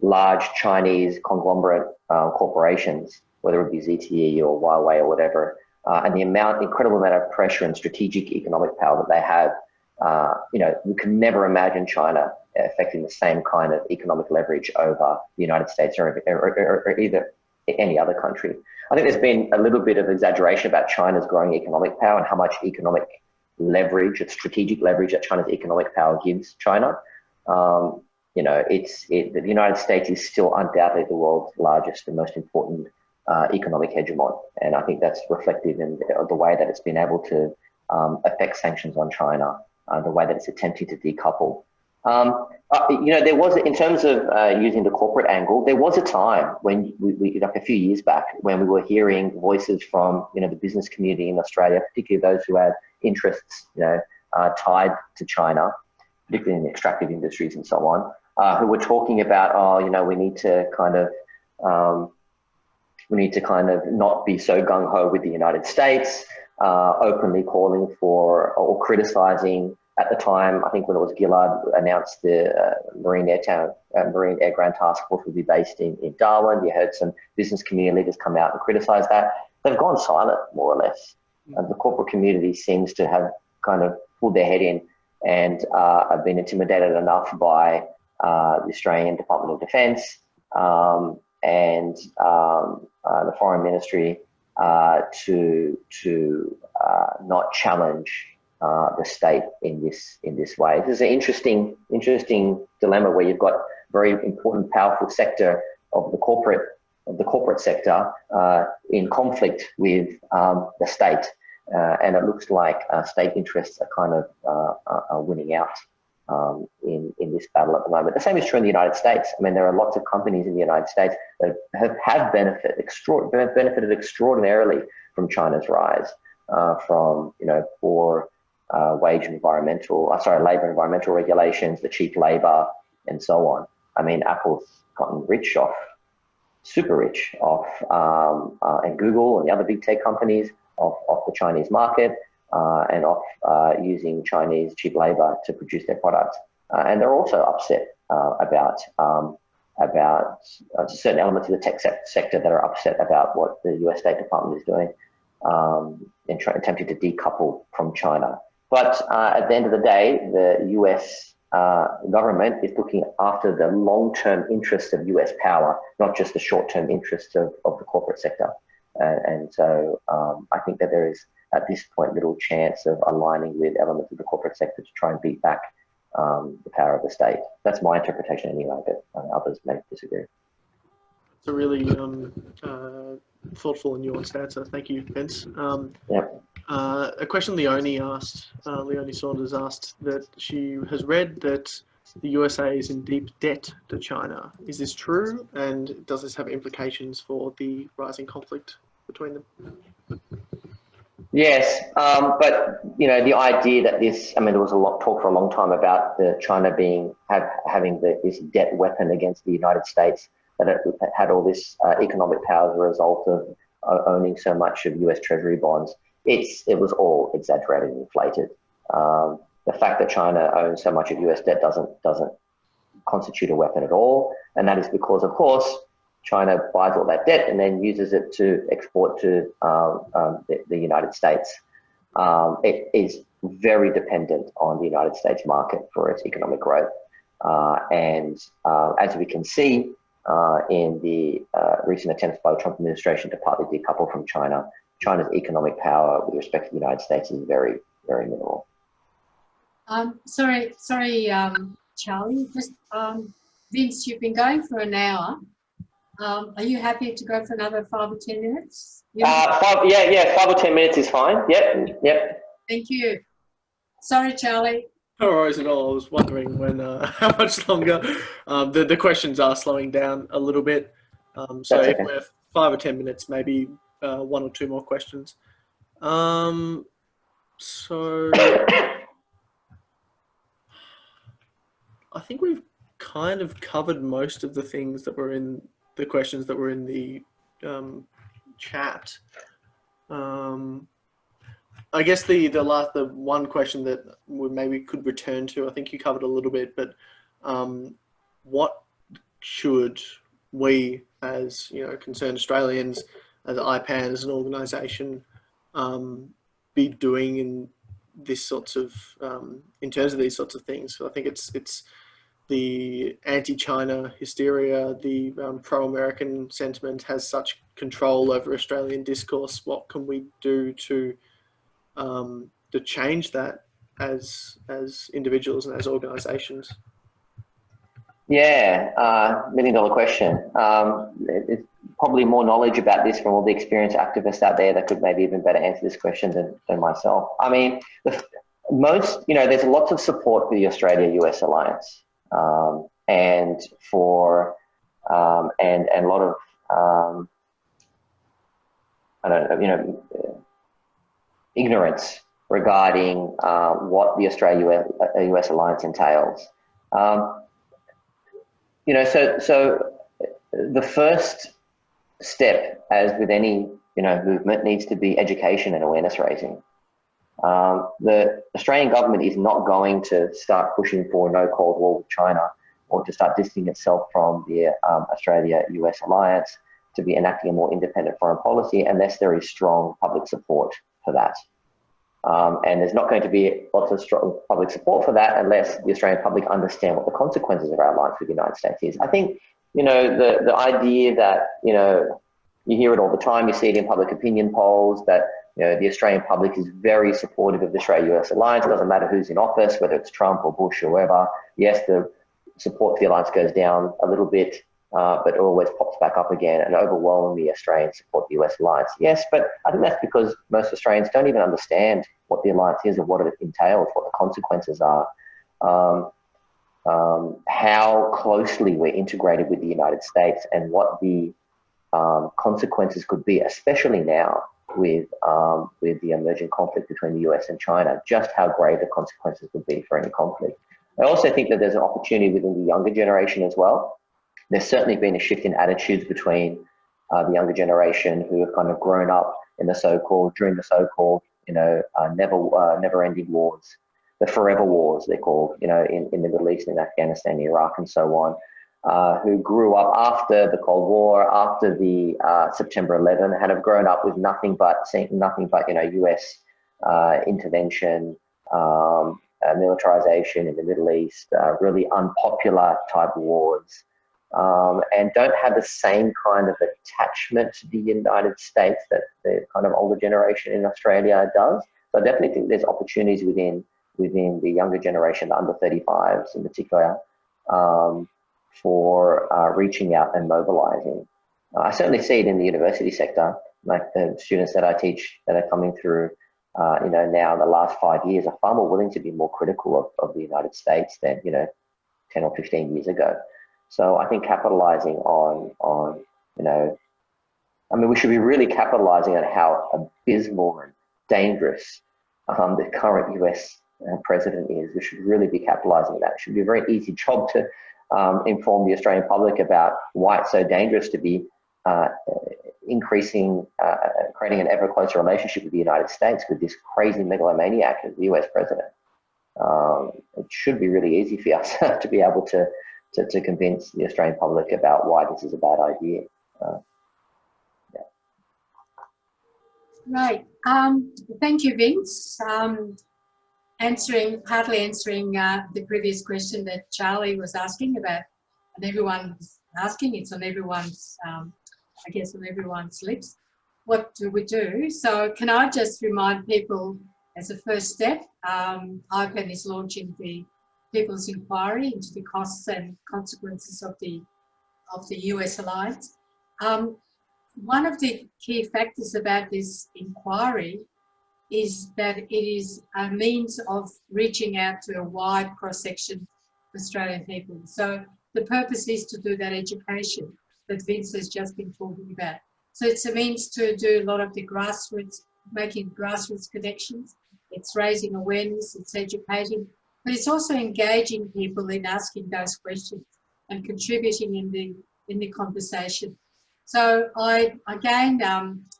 large Chinese conglomerate corporations, whether it be ZTE or Huawei or whatever, and the incredible amount of pressure and strategic economic power that they have. We can never imagine China affecting the same kind of economic leverage over the United States or either any other country. I think there's been a little bit of exaggeration about China's growing economic power and how much economic leverage, strategic leverage that China's economic power gives China. The United States is still undoubtedly the world's largest and most important economic hegemon. And I think that's reflective in the way that it's been able to affect sanctions on China, the way that it's attempting to decouple. There was, in terms of using the corporate angle, there was a time when we like a few years back, when we were hearing voices from, the business community in Australia, particularly those who had interests, tied to China, particularly in the extractive industries and so on, who were talking about, we need to kind of not be so gung-ho with the United States, openly calling for or criticizing. At the time, I think when it was Gillard announced the Marine Air Ground Task Force would be based in Darwin, you heard some business community leaders come out and criticize that. They've gone silent, more or less. The corporate community seems to have kind of pulled their head in and have been intimidated enough by the Australian Department of Defence and the Foreign Ministry to not challenge the state in this way. This is an interesting dilemma where you've got very important, powerful sector of the corporate sector in conflict with the state, and it looks like state interests are kind of are winning out in this battle at the moment. The same is true in the United States. I mean, there are lots of companies in the United States that have benefited extraordinarily from China's rise, from poor labor environmental regulations, the cheap labor, and so on. I mean, Apple's gotten super rich off, and Google and the other big tech companies off the Chinese market, and off using Chinese cheap labor to produce their products. And they're also upset about certain elements of the tech sector that are upset about what the US State Department is doing in attempting to decouple from China. But at the end of the day, the US government is looking after the long-term interests of US power, not just the short-term interests of the corporate sector. And so I think that there is, at this point, little chance of aligning with elements of the corporate sector to try and beat back the power of the state. That's my interpretation anyway, but others may disagree. It's a really thoughtful and nuanced answer. Thank you, Vince. A question Leonie Saunders asked, that she has read that the USA is in deep debt to China. Is this true? And does this have implications for the rising conflict between them? Yes, but the idea that there was a lot talk for a long time about China having this debt weapon against the United States, that it had all this economic power as a result of owning so much of US Treasury bonds. It was all exaggerated and inflated. The fact that China owns so much of US debt doesn't constitute a weapon at all, and that is because, of course, China buys all that debt and then uses it to export to the United States. it is very dependent on the United States market for its economic growth. As we can see in the recent attempts by the Trump administration to partly decouple from China, China's economic power with respect to the United States is very, very minimal. Sorry, Charlie. Just Vince, you've been going for an hour. Are you happy to go for another 5 or 10 minutes? Yeah, 5 or 10 minutes is fine. Yep. Thank you. Sorry, Charlie. No worries at all. I was wondering when, how much longer. The questions are slowing down a little bit. So if we're 5 or 10 minutes, maybe 1 or 2 more questions. So I think we've kind of covered most of the things that were in the questions that were in the chat. I guess the one question that we maybe could return to, I think you covered a little bit, but what should we, as concerned Australians, as IPAN, as an organisation, be doing in this sorts of in terms of these sorts of things? So I think it's the anti-China hysteria, the pro-American sentiment has such control over Australian discourse. What can we do to change that as individuals and as organisations? Yeah, $1 million question. It's probably more knowledge about this from all the experienced activists out there that could maybe even better answer this question than myself. I mean, there's lots of support for the Australia-US alliance, and for and a lot of ignorance regarding what the Australia-US alliance entails. So the first step, as with any movement, needs to be education and awareness raising. The Australian government is not going to start pushing for no Cold War with China, or to start distancing itself from the Australia-US alliance, to be enacting a more independent foreign policy, unless there is strong public support for that. And there's not going to be lots of strong public support for that unless the Australian public understand what the consequences of our alliance with the United States is. I think, the idea that, you hear it all the time, you see it in public opinion polls, that, the Australian public is very supportive of the Australia-US alliance. It doesn't matter who's in office, whether it's Trump or Bush or whoever. Yes, the support for the alliance goes down a little bit, but it always pops back up again, and overwhelmingly Australians support the US alliance. Yes, but I think that's because most Australians don't even understand what the alliance is or what it entails, what the consequences are, how closely we're integrated with the United States, and what the consequences could be, especially now with the emerging conflict between the US and China, just how grave the consequences would be for any conflict. I also think that there's an opportunity within the younger generation as well. There's certainly been a shift in attitudes between the younger generation, who have kind of grown up in during the so-called, never-ending wars, the forever wars they're called, in the Middle East, in Afghanistan, Iraq, and so on, who grew up after the Cold War, after the September 11, and have grown up with nothing but US intervention, militarization in the Middle East, really unpopular type wars. And don't have the same kind of attachment to the United States that the kind of older generation in Australia does. So I definitely think there's opportunities within the younger generation, the under 35s in particular, for reaching out and mobilizing. I certainly see it in the university sector, like the students that I teach that are coming through, now in the last 5 years are far more willing to be more critical of the United States than, 10 or 15 years ago. So I think capitalizing on we should be really capitalizing on how abysmal and dangerous the current US president is. We should really be capitalizing on that. It should be a very easy job to inform the Australian public about why it's so dangerous to be creating an ever closer relationship with the United States with this crazy megalomaniac as the US president. It should be really easy for us to be able to convince the Australian public about why this is a bad idea. Right. Thank you, Vince. Partly answering the previous question that Charlie was asking about, and everyone's asking, it's on everyone's, I guess, on everyone's lips. What do we do? So can I just remind people, as a first step, IPAN is launching the People's Inquiry into the costs and consequences of the US alliance. One of the key factors about this inquiry is that it is a means of reaching out to a wide cross-section of Australian people. So the purpose is to do that education that Vince has just been talking about. So it's a means to do a lot of the grassroots, making grassroots connections. It's raising awareness, it's educating, but it's also engaging people in asking those questions and contributing in the conversation. So I, again,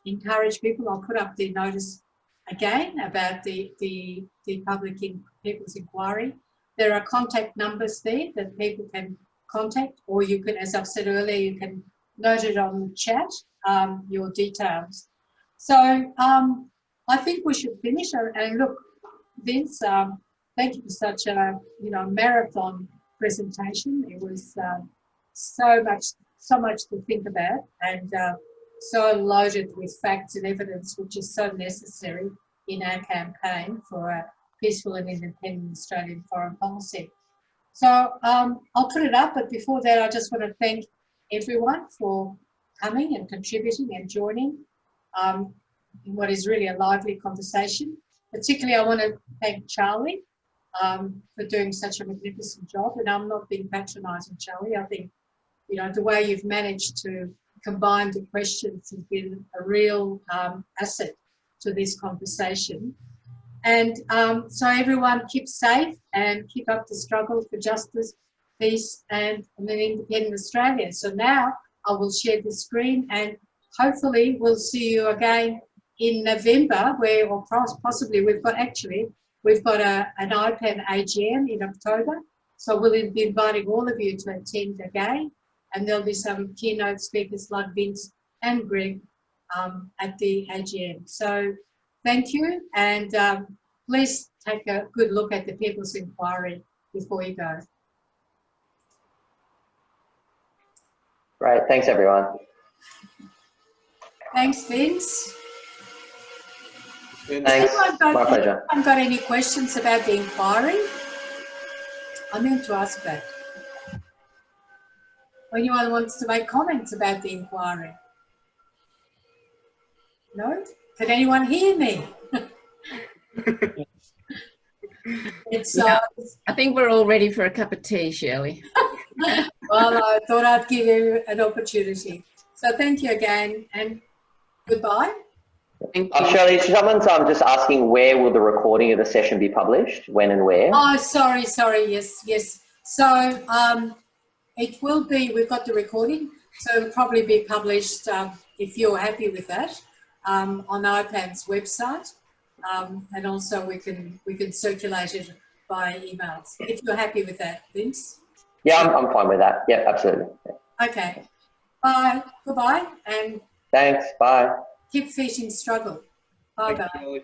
encourage people, I'll put up the notice again about the People's Inquiry. There are contact numbers there that people can contact, or you can, as I've said earlier, you can note it on the chat, your details. So I think we should finish. And look, Vince, thank you for such a marathon presentation. It was so much to think about, and so loaded with facts and evidence, which is so necessary in our campaign for a peaceful and independent Australian foreign policy. So I'll put it up, but before that, I just want to thank everyone for coming and contributing and joining in what is really a lively conversation. Particularly, I want to thank Charlie for doing such a magnificent job. And I'm not being patronising, Charlie. I think, the way you've managed to combine the questions has been a real asset to this conversation. And so everyone keep safe and keep up the struggle for justice, peace and an independent Australia. So now I will share the screen, and hopefully we'll see you again in November, where, or possibly we've got an IPAN AGM in October. So we'll be inviting all of you to attend again, and there'll be some keynote speakers like Vince and Greg at the AGM. So thank you, and please take a good look at the People's Inquiry before you go. Great, thanks everyone. Thanks, Vince. Thanks, my pleasure. Anyone got any questions about the inquiry? I meant to ask that. Anyone wants to make comments about the inquiry? No? Can anyone hear me? I think we're all ready for a cup of tea, Shirley. Well, I thought I'd give you an opportunity. So thank you again, and goodbye. Thank you. Shirley, someone's just asking, where will the recording of the session be published? When and where? Oh, sorry. Yes. So it will be, we've got the recording, so it'll probably be published, if you're happy with that, on IPAN's website. And also we can circulate it by emails, if you're happy with that, Vince. Yeah, I'm fine with that. Yeah, absolutely. Yeah. Okay. Bye. Goodbye. And thanks. Bye. keep fighting struggle. Bye. Thank you, Shirley.